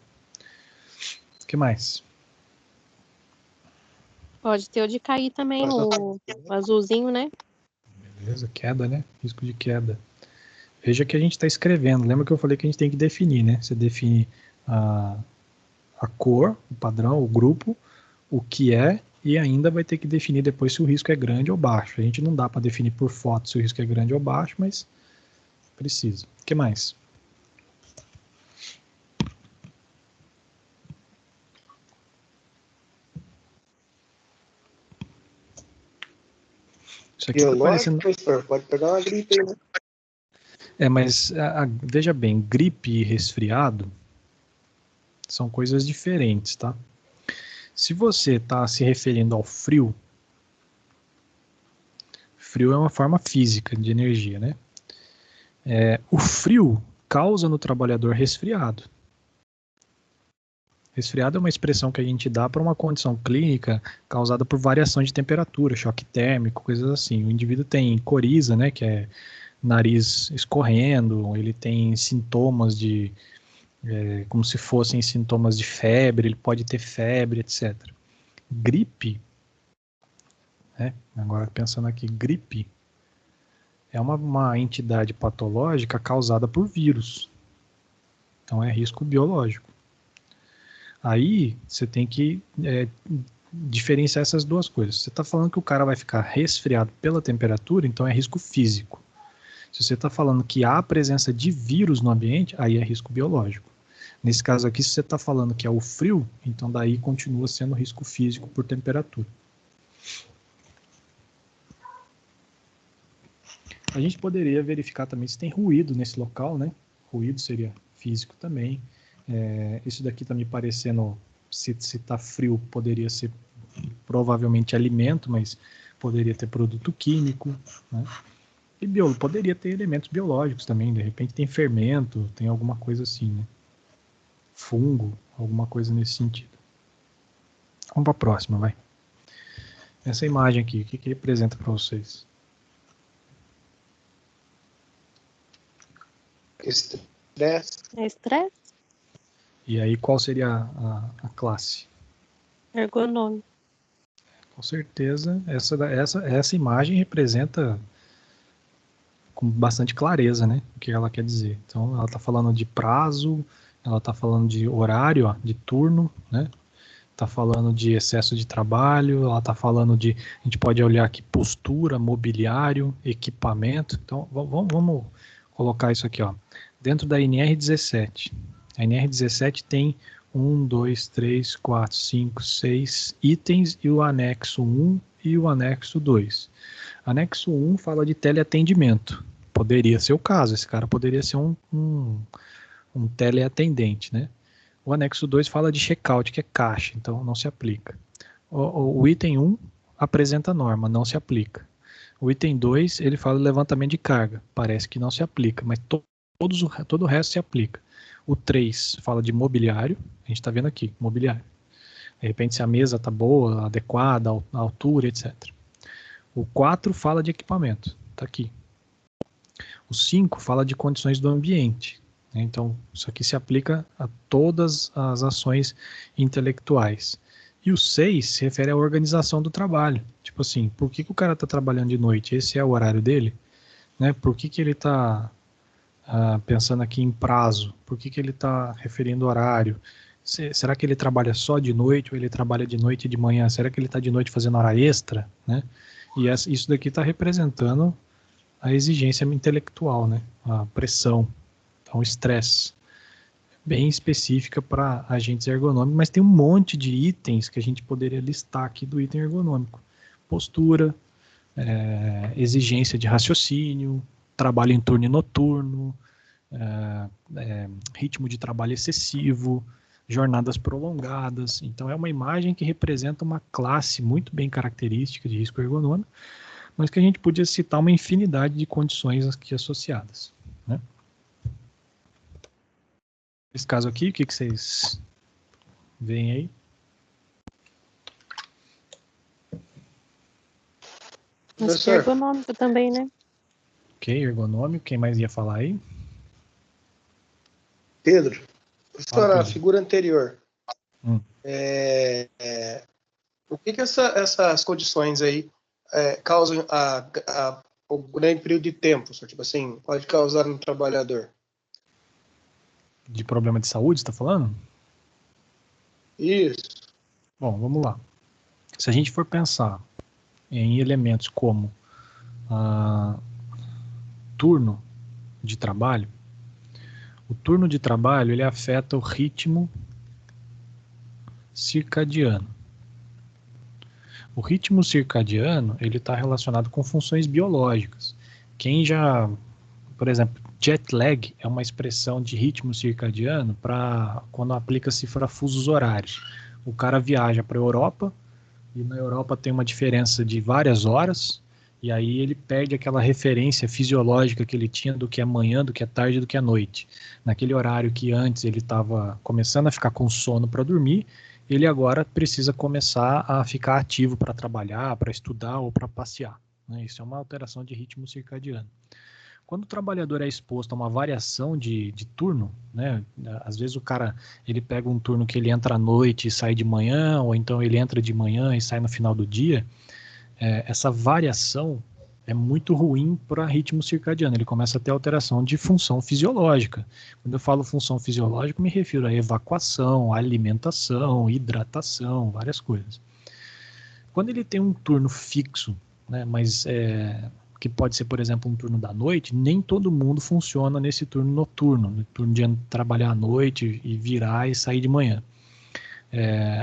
O que mais? Pode ter o de cair também, o azulzinho, né? Beleza, queda, né? Risco de queda. Veja que a gente está escrevendo. Lembra que eu falei que a gente tem que definir, né? Você define a cor, o padrão, o grupo, o que é, e ainda vai ter que definir depois se o risco é grande ou baixo. A gente não dá para definir por foto se o risco é grande ou baixo, mas precisa. O que mais? Isso aqui tá parecendo... professor, pode pegar uma gripe aí, né? Mas veja bem, gripe e resfriado são coisas diferentes, tá? Se você está se referindo ao frio, frio é uma forma física de energia, né? O frio causa no trabalhador resfriado. Resfriado é uma expressão que a gente dá para uma condição clínica causada por variação de temperatura, choque térmico, coisas assim. O indivíduo tem coriza, né, que é nariz escorrendo, ele tem sintomas de, como se fossem sintomas de febre, ele pode ter febre, etc. Gripe, né, agora pensando aqui, gripe é uma entidade patológica causada por vírus. Então é risco biológico. Aí você tem que diferenciar essas duas coisas. Você está falando que o cara vai ficar resfriado pela temperatura, então é risco físico. Se você está falando que há a presença de vírus no ambiente, aí é risco biológico. Nesse caso aqui, se você está falando que é o frio, então daí continua sendo risco físico por temperatura. A gente poderia verificar também se tem ruído nesse local, né? Ruído seria físico também. Isso daqui está me parecendo, se está frio, poderia ser provavelmente alimento, mas poderia ter produto químico, né? E poderia ter elementos biológicos também, de repente tem fermento, tem alguma coisa assim, né? Fungo, alguma coisa nesse sentido. Vamos para a próxima, vai. Essa imagem aqui, o que representa para vocês? Estresse. Estresse? E aí, qual seria a classe? Ergonômico. Com certeza, essa imagem representa com bastante clareza, né, o que ela quer dizer. Então, ela está falando de prazo, ela está falando de horário, ó, de turno, né? Está falando de excesso de trabalho, ela está falando de, a gente pode olhar aqui, postura, mobiliário, equipamento. Então, vamos colocar isso aqui, ó, dentro da NR17. A NR17 tem 1, 2, 3, 4, 5, 6 itens e o anexo 1 e o anexo 2. Anexo 1 fala de teleatendimento. Poderia ser o caso, esse cara poderia ser um teleatendente, né? O anexo 2 fala de checkout, que é caixa, então não se aplica. O item 1 apresenta norma, não se aplica. O item 2, ele fala de levantamento de carga, parece que não se aplica, mas todo o resto se aplica. O 3 fala de mobiliário, a gente está vendo aqui, mobiliário. De repente se a mesa está boa, adequada, a altura, etc. O 4 fala de equipamento, está aqui. O 5 fala de condições do ambiente. Então, isso aqui se aplica a todas as ações intelectuais. E o 6 se refere à organização do trabalho. Tipo assim, por que o cara está trabalhando de noite? Esse é o horário dele? Né? Por que ele está pensando aqui em prazo? Por que ele está referindo horário? Será que ele trabalha só de noite ou ele trabalha de noite e de manhã? Será que ele está de noite fazendo hora extra? Né? E isso daqui está representando a exigência intelectual, né? A pressão. Então, estresse, bem específica para agentes ergonômicos, mas tem um monte de itens que a gente poderia listar aqui do item ergonômico. Postura, exigência de raciocínio, trabalho em turno e noturno, ritmo de trabalho excessivo, jornadas prolongadas. Então, é uma imagem que representa uma classe muito bem característica de risco ergonômico, mas que a gente podia citar uma infinidade de condições aqui associadas, né? Nesse caso aqui, o que vocês veem aí? Acho que é ergonômico também, né? Ok, ergonômico. Quem mais ia falar aí? Pedro, professor, Pedro. a figura anterior. O que essas condições aí causam o grande período de tempo? Tipo assim, pode causar no trabalhador? De problema de saúde, você está falando? Isso. Bom, vamos lá. Se a gente for pensar em elementos como turno de trabalho, o turno de trabalho ele afeta o ritmo circadiano. O ritmo circadiano ele está relacionado com funções biológicas. Por exemplo, jet lag é uma expressão de ritmo circadiano para quando aplica-se para fusos horários. O cara viaja para a Europa e na Europa tem uma diferença de várias horas E aí ele perde aquela referência fisiológica que ele tinha do que é manhã, do que é tarde, do que é noite. Naquele horário que antes ele estava começando a ficar com sono para dormir, ele agora precisa começar a ficar ativo para trabalhar, para estudar ou para passear, né? Isso é uma alteração de ritmo circadiano. Quando o trabalhador é exposto a uma variação de turno, né? Às vezes o cara ele pega um turno que ele entra à noite e sai de manhã, ou então ele entra de manhã e sai no final do dia, essa variação é muito ruim para ritmo circadiano. Ele começa a ter alteração de função fisiológica. Quando eu falo função fisiológica, me refiro à evacuação, à alimentação, hidratação, várias coisas. Quando ele tem um turno fixo, né, mas que pode ser, por exemplo, um turno da noite, nem todo mundo funciona nesse turno noturno, no turno de trabalhar à noite e virar e sair de manhã.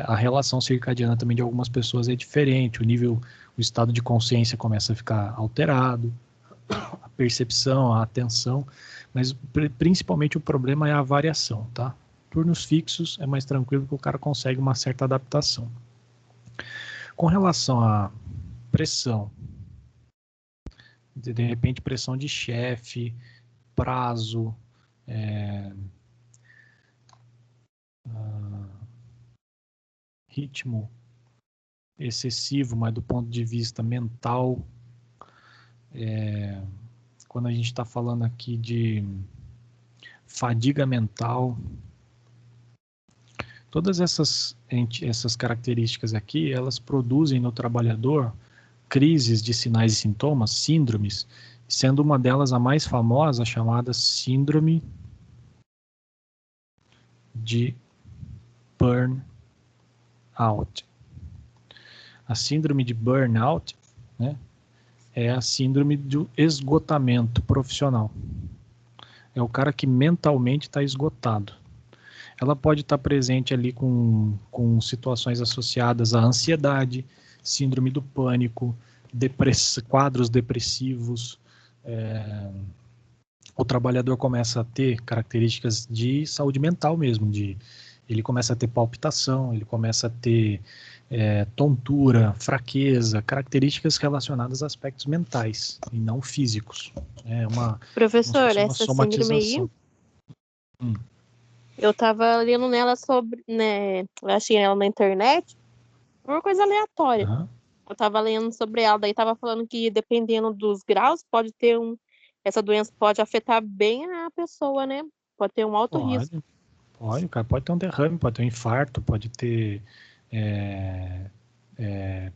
A relação circadiana também de algumas pessoas é diferente, o estado de consciência começa a ficar alterado, a percepção, a atenção, mas principalmente o problema é a variação, tá? Turnos fixos é mais tranquilo que o cara consegue uma certa adaptação. Com relação à pressão, de repente pressão de chefe, prazo, ritmo excessivo, mas do ponto de vista mental, quando a gente está falando aqui de fadiga mental, todas essas características aqui, elas produzem no trabalhador crises de sinais e sintomas, síndromes, sendo uma delas a mais famosa, chamada síndrome de burnout. A síndrome de burnout, né, é a síndrome do esgotamento profissional. É o cara que mentalmente está esgotado. Ela pode estar presente ali com situações associadas à ansiedade, síndrome do pânico, quadros depressivos. O trabalhador começa a ter características de saúde mental mesmo, ele começa a ter palpitação, ele começa a ter tontura, fraqueza, características relacionadas a aspectos mentais e não físicos. Professor, essa síndrome aí, eu tava lendo nela sobre, né, eu achei ela na internet, por coisa aleatória. Eu tava lendo sobre ela, daí tava falando que dependendo dos graus, essa doença pode afetar bem a pessoa, né? Pode ter um alto risco. Pode, o cara pode ter um derrame, pode ter um infarto, pode ter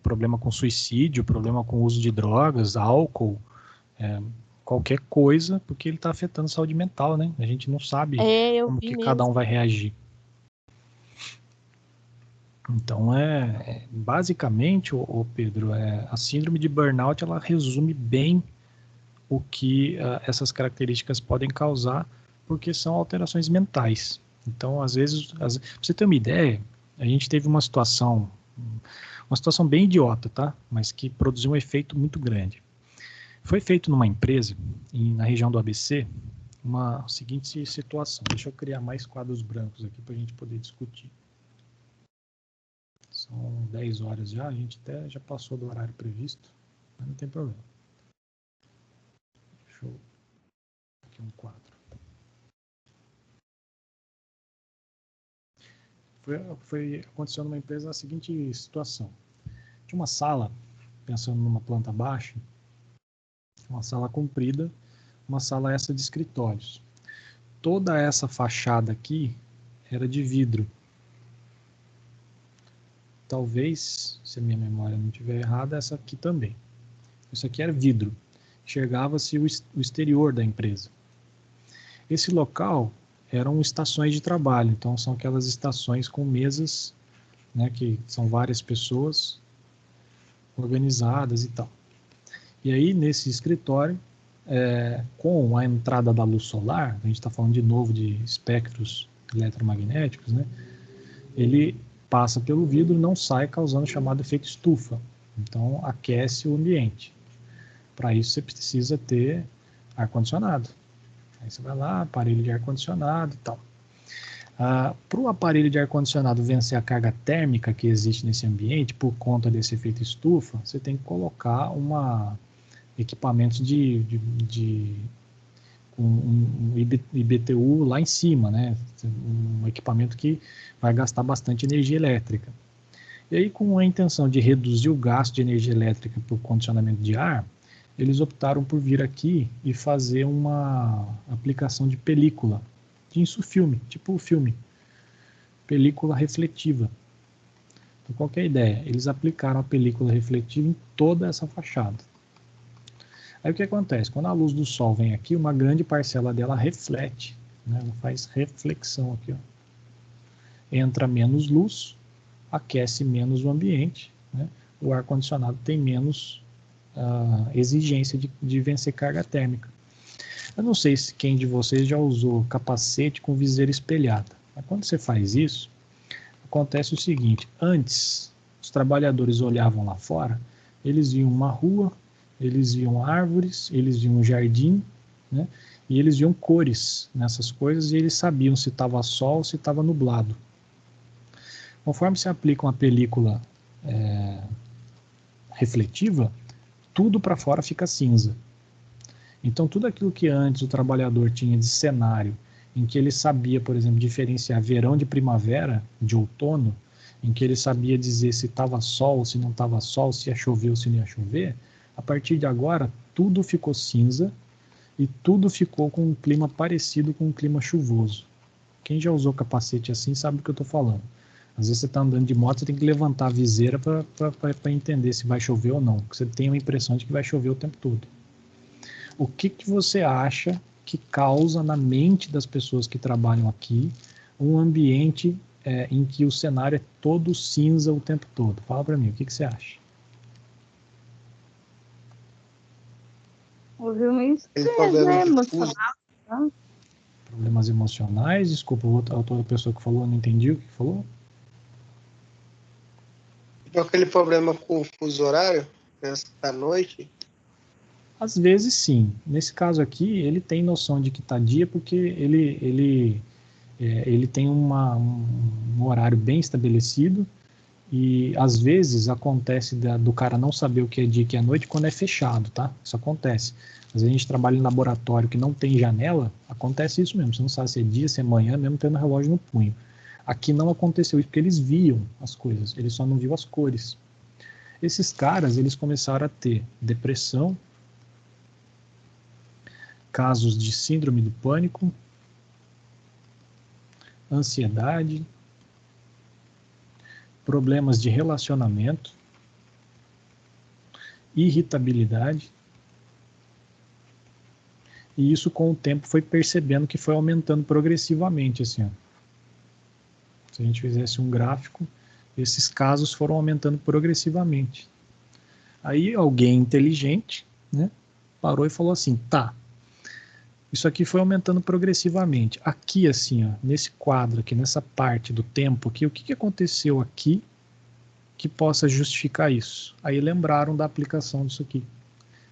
problema com suicídio, problema com uso de drogas, álcool, qualquer coisa, porque ele está afetando a saúde mental, né? A gente não sabe como que cada um vai reagir. Então, basicamente, Pedro, a síndrome de burnout, ela resume bem o que essas características podem causar, porque são alterações mentais. Então, às vezes, pra você ter uma ideia, a gente teve uma situação bem idiota, tá? Mas que produziu um efeito muito grande. Foi feito numa empresa, na região do ABC, uma seguinte situação. Deixa eu criar mais quadros brancos aqui para a gente poder discutir. São 10 horas já, a gente até já passou do horário previsto, mas não tem problema. Deixa eu... Aqui um quadro. Aconteceu numa empresa a seguinte situação. Tinha uma sala, pensando numa planta baixa, uma sala comprida, uma sala essa de escritórios. Toda essa fachada aqui era de vidro. Talvez, se a minha memória não estiver errada, essa aqui também. Isso aqui era vidro. Enxergava-se o exterior da empresa. Esse local eram estações de trabalho, então são aquelas estações com mesas, né, que são várias pessoas organizadas e tal. E aí, nesse escritório, com a entrada da luz solar, a gente está falando de novo de espectros eletromagnéticos, né, ele passa pelo vidro e não sai, causando o chamado efeito estufa. Então, aquece o ambiente. Para isso, você precisa ter ar-condicionado. Aí você vai lá, aparelho de ar-condicionado e tal. Para o aparelho de ar-condicionado vencer a carga térmica que existe nesse ambiente, por conta desse efeito estufa, você tem que colocar uma equipamentos com um IBTU lá em cima, né? Um equipamento que vai gastar bastante energia elétrica. E aí, com a intenção de reduzir o gasto de energia elétrica por condicionamento de ar, eles optaram por vir aqui e fazer uma aplicação de película, de insufilme, tipo filme, película refletiva. Então, qual que é a ideia? Eles aplicaram a película refletiva em toda essa fachada. Aí o que acontece? Quando a luz do sol vem aqui, uma grande parcela dela reflete, né? Ela faz reflexão aqui, ó. Entra menos luz, aquece menos o ambiente, né? O ar-condicionado tem menos exigência de vencer carga térmica. Eu não sei se quem de vocês já usou capacete com viseira espelhada, mas quando você faz isso, acontece o seguinte: antes, os trabalhadores olhavam lá fora, eles viam uma rua, eles viam árvores, eles viam um jardim, né? E eles viam cores nessas coisas e eles sabiam se estava sol ou se estava nublado. Conforme se aplica uma película refletiva, tudo para fora fica cinza. Então, tudo aquilo que antes o trabalhador tinha de cenário, em que ele sabia, por exemplo, diferenciar verão de primavera, de outono, em que ele sabia dizer se estava sol, se não estava sol, se ia chover ou se não ia chover, a partir de agora, tudo ficou cinza e tudo ficou com um clima parecido com um clima chuvoso. Quem já usou capacete assim sabe do que eu estou falando. Às vezes você está andando de moto, você tem que levantar a viseira para entender se vai chover ou não, porque você tem uma impressão de que vai chover o tempo todo. O que você acha que causa na mente das pessoas que trabalham aqui um ambiente em que o cenário é todo cinza o tempo todo? Fala para mim, o que você acha? Ouviu isso? Emocional. Problemas emocionais? Desculpa, a outra pessoa que falou, não entendi o que falou. Aquele problema com o fuso horário, à noite? Às vezes sim. Nesse caso aqui, ele tem noção de que está dia porque ele tem um horário bem estabelecido e às vezes acontece do cara não saber o que é dia e o que é noite quando é fechado, tá? Isso acontece. Às vezes a gente trabalha em laboratório que não tem janela, acontece isso mesmo. Você não sabe se é dia, se é manhã, mesmo tendo o relógio no punho. Aqui não aconteceu isso porque eles viam as coisas, eles só não viam as cores. Esses caras, eles começaram a ter depressão, casos de síndrome do pânico, ansiedade, problemas de relacionamento, irritabilidade, e isso com o tempo foi percebendo que foi aumentando progressivamente, assim, ó. Se a gente fizesse um gráfico, esses casos foram aumentando progressivamente. Aí alguém inteligente, né, parou e falou assim, tá, isso aqui foi aumentando progressivamente. Aqui, assim, ó, nesse quadro aqui, nessa parte do tempo aqui, o que aconteceu aqui que possa justificar isso? Aí lembraram da aplicação disso aqui.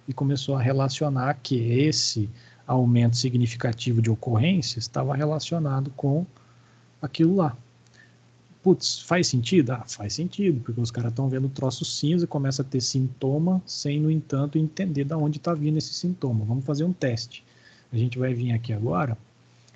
E começou a relacionar que esse aumento significativo de ocorrências estava relacionado com aquilo lá. Putz, faz sentido? Ah, faz sentido, porque os caras estão vendo o troço cinza, começa a ter sintoma, sem, no entanto, entender de onde está vindo esse sintoma. Vamos fazer um teste. A gente vai vir aqui agora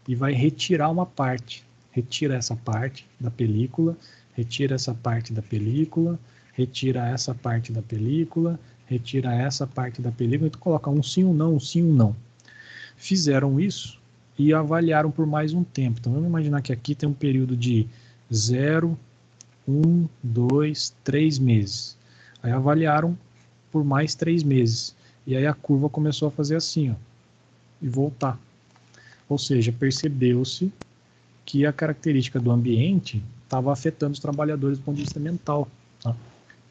e vai retirar uma parte. Retira essa parte da película, retira essa parte da película, retira essa parte da película, retira essa parte da película, e tu coloca um sim, um não, um sim, um não. Fizeram isso e avaliaram por mais um tempo. Então vamos imaginar que aqui tem um período de 0, 1, 2, 3 meses. Aí avaliaram por mais 3 meses. E aí a curva começou a fazer assim, ó, e voltar. Ou seja, percebeu-se que a característica do ambiente estava afetando os trabalhadores do ponto de vista mental. Tá?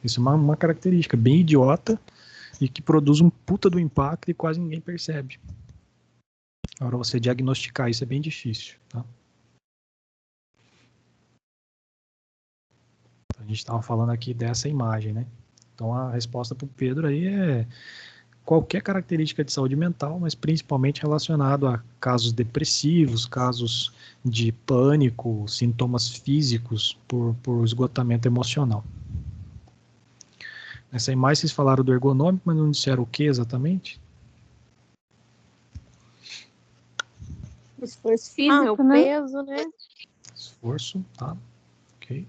Isso é uma característica bem idiota e que produz um puta do impacto e quase ninguém percebe. Agora, você diagnosticar isso é bem difícil. Tá? A gente estava falando aqui dessa imagem, né? Então, a resposta para o Pedro aí é qualquer característica de saúde mental, mas principalmente relacionado a casos depressivos, casos de pânico, sintomas físicos por esgotamento emocional. Nessa imagem vocês falaram do ergonômico, mas não disseram o que exatamente? Esforço o físico, né? peso, né? Esforço, tá? Ok.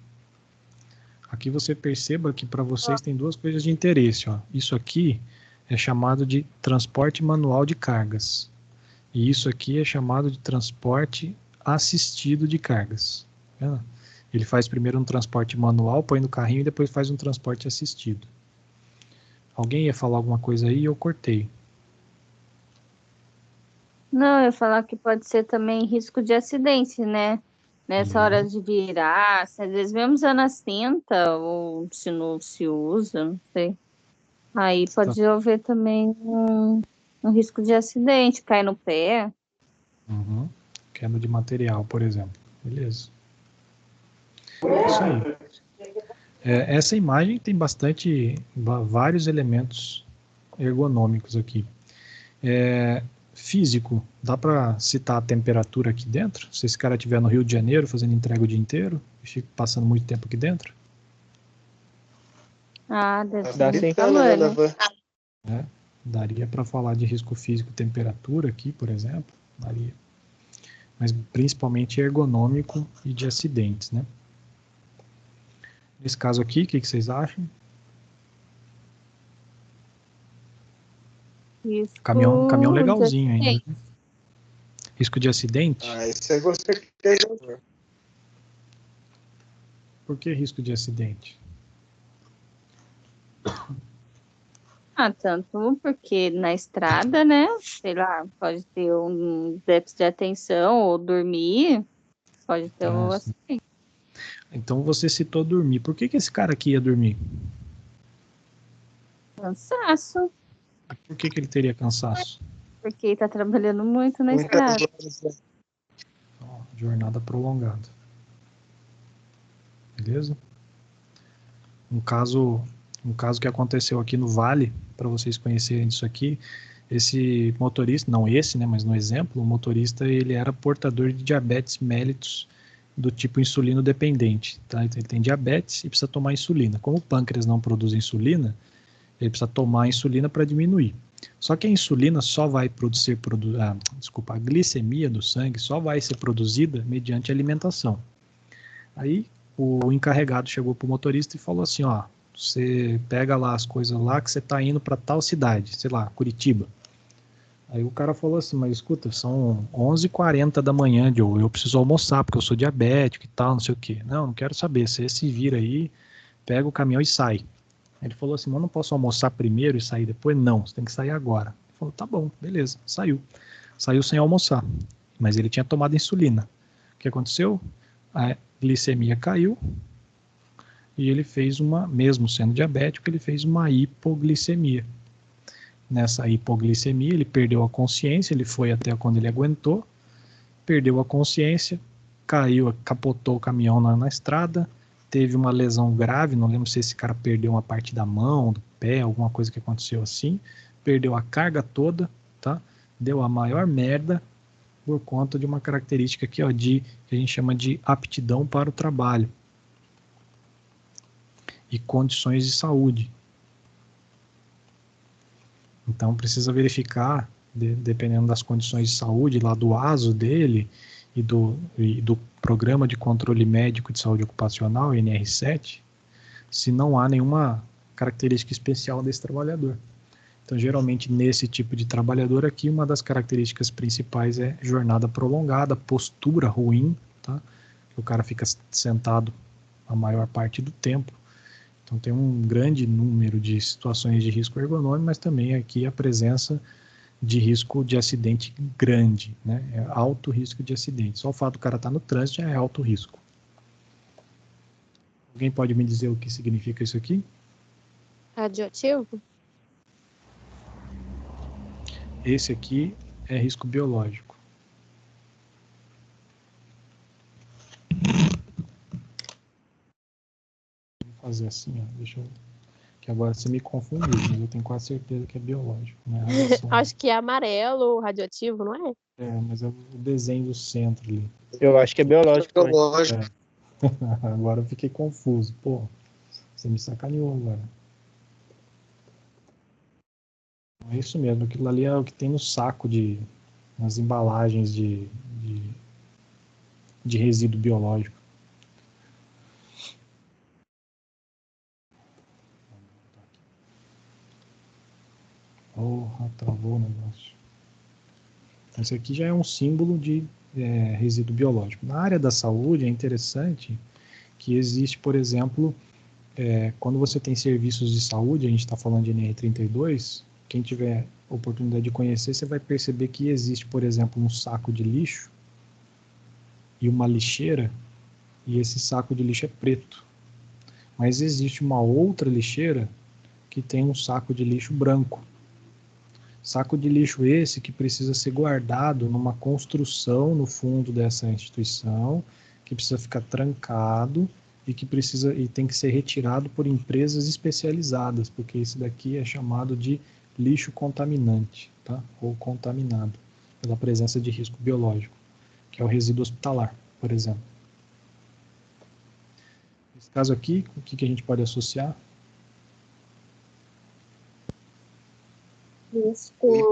Aqui você perceba que para vocês tem duas coisas de interesse, ó. Isso aqui é chamado de transporte manual de cargas. E isso aqui é chamado de transporte assistido de cargas. Tá? Ele faz primeiro um transporte manual, põe no carrinho e depois faz um transporte assistido. Alguém ia falar alguma coisa aí e eu cortei. Não, eu ia falar que pode ser também risco de acidente, né? Nessa hora de virar, se às vezes mesmo usando a cinta, ou se não se usa, não sei. Aí pode haver também um risco de acidente, cair no pé. Uhum. Queda de material, por exemplo. Beleza. Isso aí. Essa imagem tem vários elementos ergonômicos aqui. Físico, dá para citar a temperatura aqui dentro? Se esse cara estiver no Rio de Janeiro fazendo entrega o dia inteiro e fica passando muito tempo aqui dentro? Ah, deve Dá ser sim. calor, né? Daria para falar de risco físico, temperatura aqui, por exemplo. Daria. Mas principalmente ergonômico e de acidentes, né? Nesse caso aqui, o que vocês acham? Caminhão legalzinho ainda. Né? Risco de acidente? Isso aí com certeza. Por que risco de acidente? Tanto porque na estrada, né? Sei lá, pode ter um déficit de atenção ou dormir, pode ter um acidente. Então você citou dormir. Por que esse cara aqui ia dormir? Cansaço. Por que ele teria cansaço? Porque ele tá trabalhando muito na estrada. Jornada prolongada. Beleza? Um caso que aconteceu aqui no Vale, para vocês conhecerem isso aqui, esse motorista, não esse, né, mas no exemplo, o motorista ele era portador de diabetes mellitus do tipo insulino dependente, tá? Então, ele tem diabetes e precisa tomar insulina. Como o pâncreas não produz insulina, ele precisa tomar insulina para diminuir. Só que a insulina só vai a glicemia do sangue só vai ser produzida mediante alimentação. Aí o encarregado chegou para o motorista e falou assim, ó, você pega lá as coisas lá que você está indo para tal cidade, sei lá, Curitiba. Aí o cara falou assim, mas escuta, são 11h40 da manhã, Joe, eu preciso almoçar porque eu sou diabético e tal, não sei o quê. Não quero saber, você se vira aí, pega o caminhão e sai. Ele falou assim, mas eu não posso almoçar primeiro e sair depois? Não, você tem que sair agora. Ele falou, tá bom, beleza, saiu. Saiu sem almoçar, mas ele tinha tomado insulina. O que aconteceu? A glicemia caiu e ele fez mesmo sendo diabético, ele fez uma hipoglicemia. Nessa hipoglicemia, ele perdeu a consciência, ele foi até quando ele aguentou, perdeu a consciência, caiu, capotou o caminhão na estrada, teve uma lesão grave, não lembro se esse cara perdeu uma parte da mão, do pé, alguma coisa que aconteceu assim, perdeu a carga toda, tá? Deu a maior merda por conta de uma característica aqui, ó, que a gente chama de aptidão para o trabalho e condições de saúde. Então precisa verificar, dependendo das condições de saúde, lá do ASO dele e do Programa de Controle Médico de Saúde Ocupacional, NR7, se não há nenhuma característica especial desse trabalhador. Então, geralmente, nesse tipo de trabalhador aqui, uma das características principais é jornada prolongada, postura ruim, tá? O cara fica sentado a maior parte do tempo. Então, tem um grande número de situações de risco ergonômico, mas também aqui a presença de risco de acidente grande, né? É alto risco de acidente. Só o fato do cara estar no trânsito já é alto risco. Alguém pode me dizer o que significa isso aqui? Radioativo? Esse aqui é risco biológico. Vou fazer assim, ó. Deixa eu... Que agora você me confundiu, mas eu tenho quase certeza que é biológico. Né? Acho que é amarelo, radioativo, não é? Mas é o desenho do centro ali. Eu acho que é biológico. Agora eu fiquei confuso. Pô, você me sacaneou agora. É isso mesmo, aquilo ali é o que tem no saco nas embalagens de resíduo biológico. Porra, travou o negócio. Esse aqui já é um símbolo de resíduo biológico. Na área da saúde é interessante que existe, por exemplo, quando você tem serviços de saúde, a gente está falando de NR32, quem tiver oportunidade de conhecer, você vai perceber que existe, por exemplo, um saco de lixo e uma lixeira, e esse saco de lixo é preto. Mas existe uma outra lixeira que tem um saco de lixo branco. Saco de lixo esse que precisa ser guardado numa construção no fundo dessa instituição, que precisa ficar trancado e tem que ser retirado por empresas especializadas, porque isso daqui é chamado de lixo contaminante, tá? Ou contaminado, pela presença de risco biológico, que é o resíduo hospitalar, por exemplo. Nesse caso aqui, o que a gente pode associar? Risco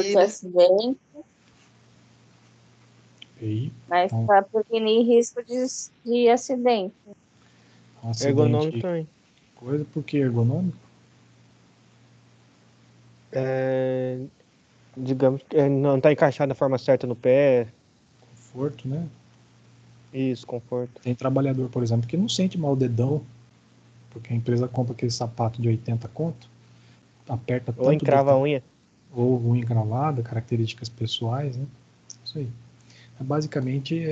de acidente. EPI. Mas Então, para prevenir risco de acidente. Ergonômico também. Coisa, por que ergonômico? Digamos que não está encaixado da forma certa no pé. Conforto, né? Isso, conforto. Tem trabalhador, por exemplo, que não sente mal o dedão, porque a empresa compra aquele sapato de 80 conto, aperta tanto Ou encrava a unha. Ou unha encravada, características pessoais, né? Isso aí. Basicamente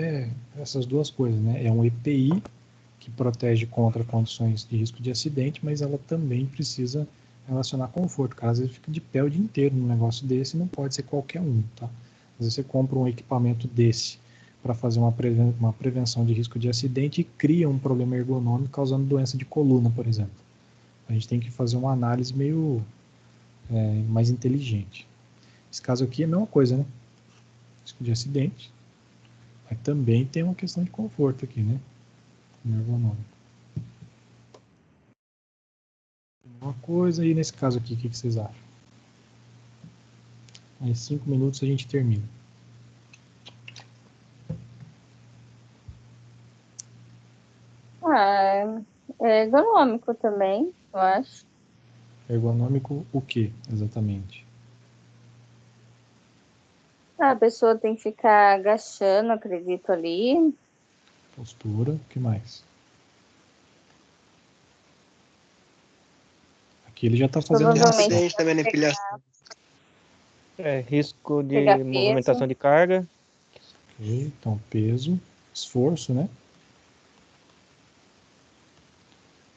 essas duas coisas, né? É um EPI que protege contra condições de risco de acidente, mas ela também precisa relacionar conforto. O cara às vezes fica de pé o dia inteiro num negócio desse, não pode ser qualquer um, tá? Às vezes você compra um equipamento desse para fazer uma prevenção de risco de acidente e cria um problema ergonômico causando doença de coluna, por exemplo. A gente tem que fazer uma análise meio mais inteligente. Esse caso aqui é a mesma coisa, né? Risco de acidente, mas também tem uma questão de conforto aqui, né? Ergonômico. Uma coisa, e nesse caso aqui, o que vocês acham? Em 5 minutos a gente termina. É ergonômico também, eu acho. Ergonômico o que, exatamente? A pessoa tem que ficar agachando, acredito, ali. Postura, o que mais? Aqui ele já está fazendo De Provavelmente acidente também na empilhação. Risco de Pegar movimentação peso. de carga. Ok, então peso, esforço, né?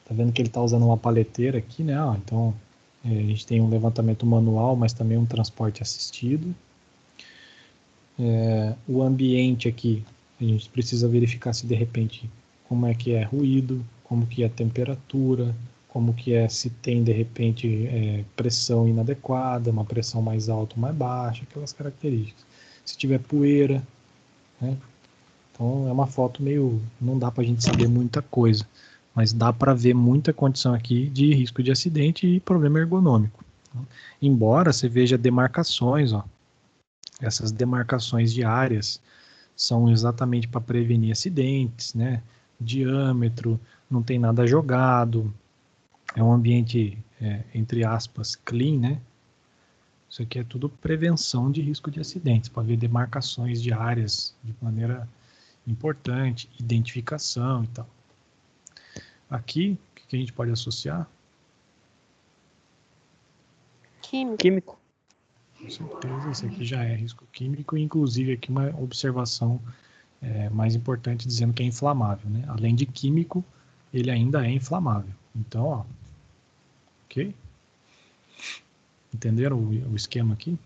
Tá vendo que ele está usando uma paleteira aqui, né? Então a gente tem um levantamento manual, mas também um transporte assistido. O ambiente aqui, a gente precisa verificar se de repente como é que é ruído, como que é a temperatura, como que é se tem de repente pressão inadequada, uma pressão mais alta ou mais baixa, aquelas características. Se tiver poeira, né? Então é uma foto meio, não dá para a gente saber muita coisa, mas dá para ver muita condição aqui de risco de acidente e problema ergonômico. Embora você veja demarcações, ó, essas demarcações de áreas são exatamente para prevenir acidentes, né? Diâmetro, não tem nada jogado, é um ambiente, entre aspas, clean, né? Isso aqui é tudo prevenção de risco de acidentes, para ver demarcações de áreas de maneira importante, identificação e tal. Aqui, o que a gente pode associar? Químico. Com certeza, esse aqui já é risco químico, inclusive aqui uma observação mais importante dizendo que é inflamável, né? Além de químico, ele ainda é inflamável. Então, ó, ok? Entenderam o esquema aqui?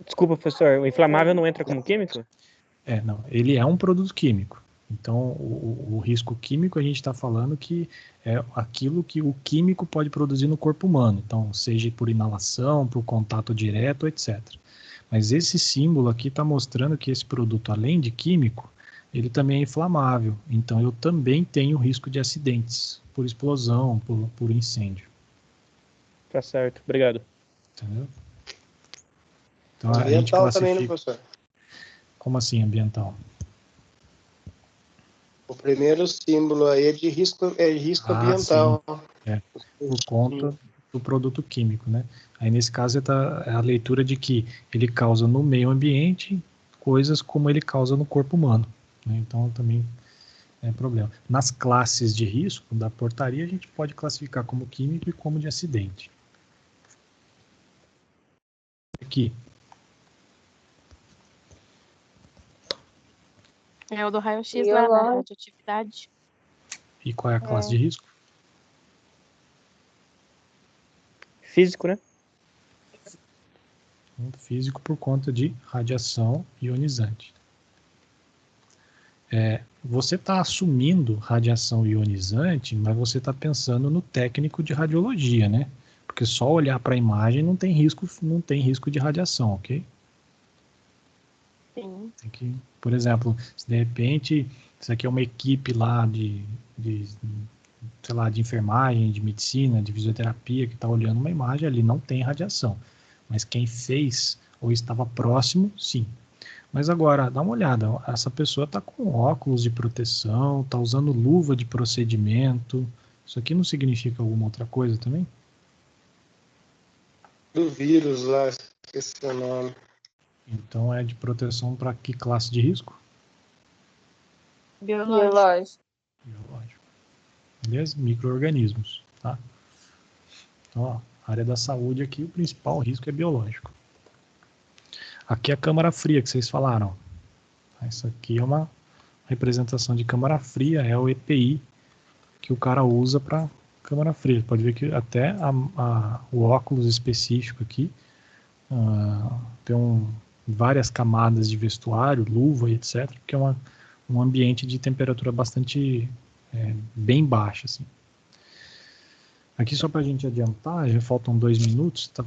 Desculpa, professor, o inflamável não entra como químico? Não, ele é um produto químico. Então, o risco químico, a gente está falando que é aquilo que o químico pode produzir no corpo humano. Então, seja por inalação, por contato direto, etc. Mas esse símbolo aqui está mostrando que esse produto, além de químico, ele também é inflamável. Então, eu também tenho risco de acidentes por explosão, por incêndio. Tá certo, obrigado. Entendeu? Então, a gente Ambiental classifica... também, né, professor? Como assim, ambiental? O primeiro símbolo aí é de risco ambiental. Sim. Por conta do produto químico, né? Aí, nesse caso, é a leitura de que ele causa no meio ambiente coisas como ele causa no corpo humano, né? Então, também é problema. Nas classes de risco da portaria, a gente pode classificar como químico e como de acidente. Aqui. É o do raio-x lá, da radioatividade. E qual é a classe de risco? Físico, né? Físico por conta de radiação ionizante. Você está assumindo radiação ionizante, mas você está pensando no técnico de radiologia, né? Porque só olhar para a imagem não tem risco de radiação, ok? Sim. Tem que, por exemplo, se de repente isso aqui é uma equipe lá sei lá, de enfermagem, de medicina, de fisioterapia que está olhando uma imagem ali, não tem radiação. Mas quem fez ou estava próximo, sim. Mas agora, dá uma olhada, essa pessoa está com óculos de proteção, está usando luva de procedimento. Isso aqui não significa alguma outra coisa também? Do vírus lá, esqueci o nome. Então é de proteção para que classe de risco? Biológico. Biológico. Beleza? Micro-organismos, tá? Então, ó, área da saúde aqui, o principal risco é biológico. Aqui é a câmara fria que vocês falaram. Isso aqui é uma representação de câmara fria, é o EPI que o cara usa para câmara fria. Pode ver que até o óculos específico aqui tem várias camadas de vestuário, luva e etc, que é um ambiente de temperatura bastante bem baixa, assim. Aqui só para a gente adiantar, já faltam 2 minutos, está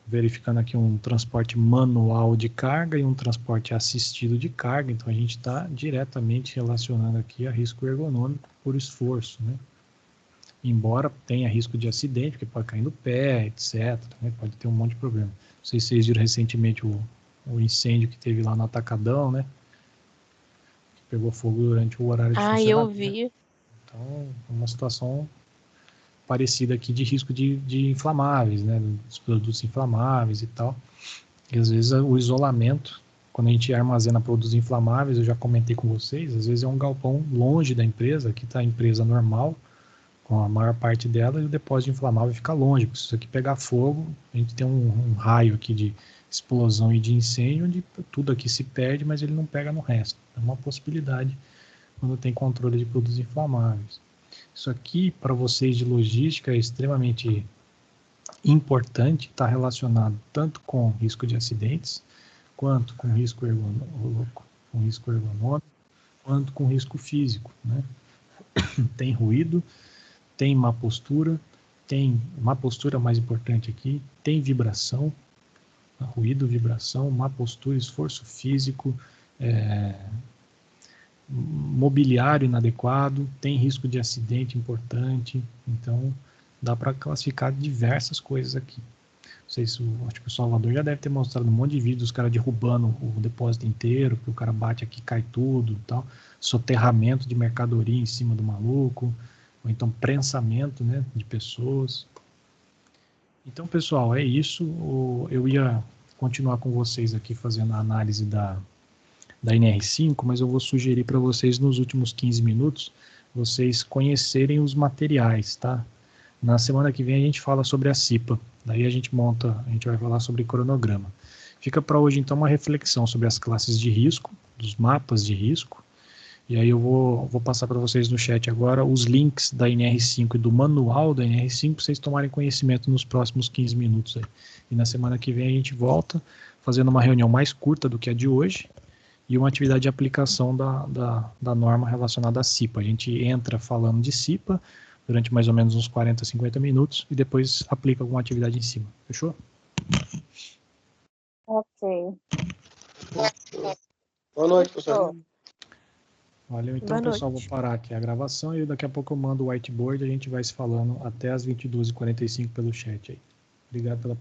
verificando aqui um transporte manual de carga e um transporte assistido de carga, então a gente está diretamente relacionando aqui a risco ergonômico por esforço, né? Embora tenha risco de acidente, porque pode cair no pé, etc, né? Pode ter um monte de problema. Não sei se vocês viram recentemente o incêndio que teve lá no Atacadão, né? Que pegou fogo durante o horário de funcionamento. Eu vi. Então, uma situação parecida aqui de risco de inflamáveis, né, dos produtos inflamáveis e tal. E às vezes o isolamento, quando a gente armazena produtos inflamáveis, eu já comentei com vocês, às vezes é um galpão longe da empresa, aqui está a empresa normal, com a maior parte dela, e o depósito inflamável fica longe, porque se isso aqui pegar fogo, a gente tem um raio aqui de explosão e de incêndio, onde tudo aqui se perde, mas ele não pega no resto. É uma possibilidade quando tem controle de produtos inflamáveis. Isso aqui, para vocês de logística, é extremamente importante, está relacionado tanto com risco de acidentes, quanto com risco ergonômico, quanto com risco físico, né? Tem ruído, tem má postura, mais importante aqui, tem vibração, ruído, vibração, má postura, esforço físico, mobiliário inadequado, tem risco de acidente importante, então dá para classificar diversas coisas aqui. Não sei se acho que o Salvador já deve ter mostrado um monte de vídeos dos caras derrubando o depósito inteiro, que o cara bate aqui, cai tudo, tal, soterramento de mercadoria em cima do maluco, ou então prensamento, né, de pessoas. Então, pessoal, é isso. Eu ia continuar com vocês aqui fazendo a análise da NR5, mas eu vou sugerir para vocês nos últimos 15 minutos vocês conhecerem os materiais, tá? Na semana que vem a gente fala sobre a CIPA, daí a gente vai falar sobre cronograma. Fica para hoje então uma reflexão sobre as classes de risco, dos mapas de risco, e aí eu vou passar para vocês no chat agora os links da NR5 e do manual da NR5 para vocês tomarem conhecimento nos próximos 15 minutos aí. E na semana que vem a gente volta fazendo uma reunião mais curta do que a de hoje, e uma atividade de aplicação da norma relacionada à CIPA. A gente entra falando de CIPA durante mais ou menos uns 40, 50 minutos e depois aplica alguma atividade em cima. Fechou? Ok. Boa noite, professor. Valeu, então, pessoal. Vou parar aqui a gravação e daqui a pouco eu mando o whiteboard e a gente vai se falando até as 22h45 pelo chat aí. Obrigado pela participação.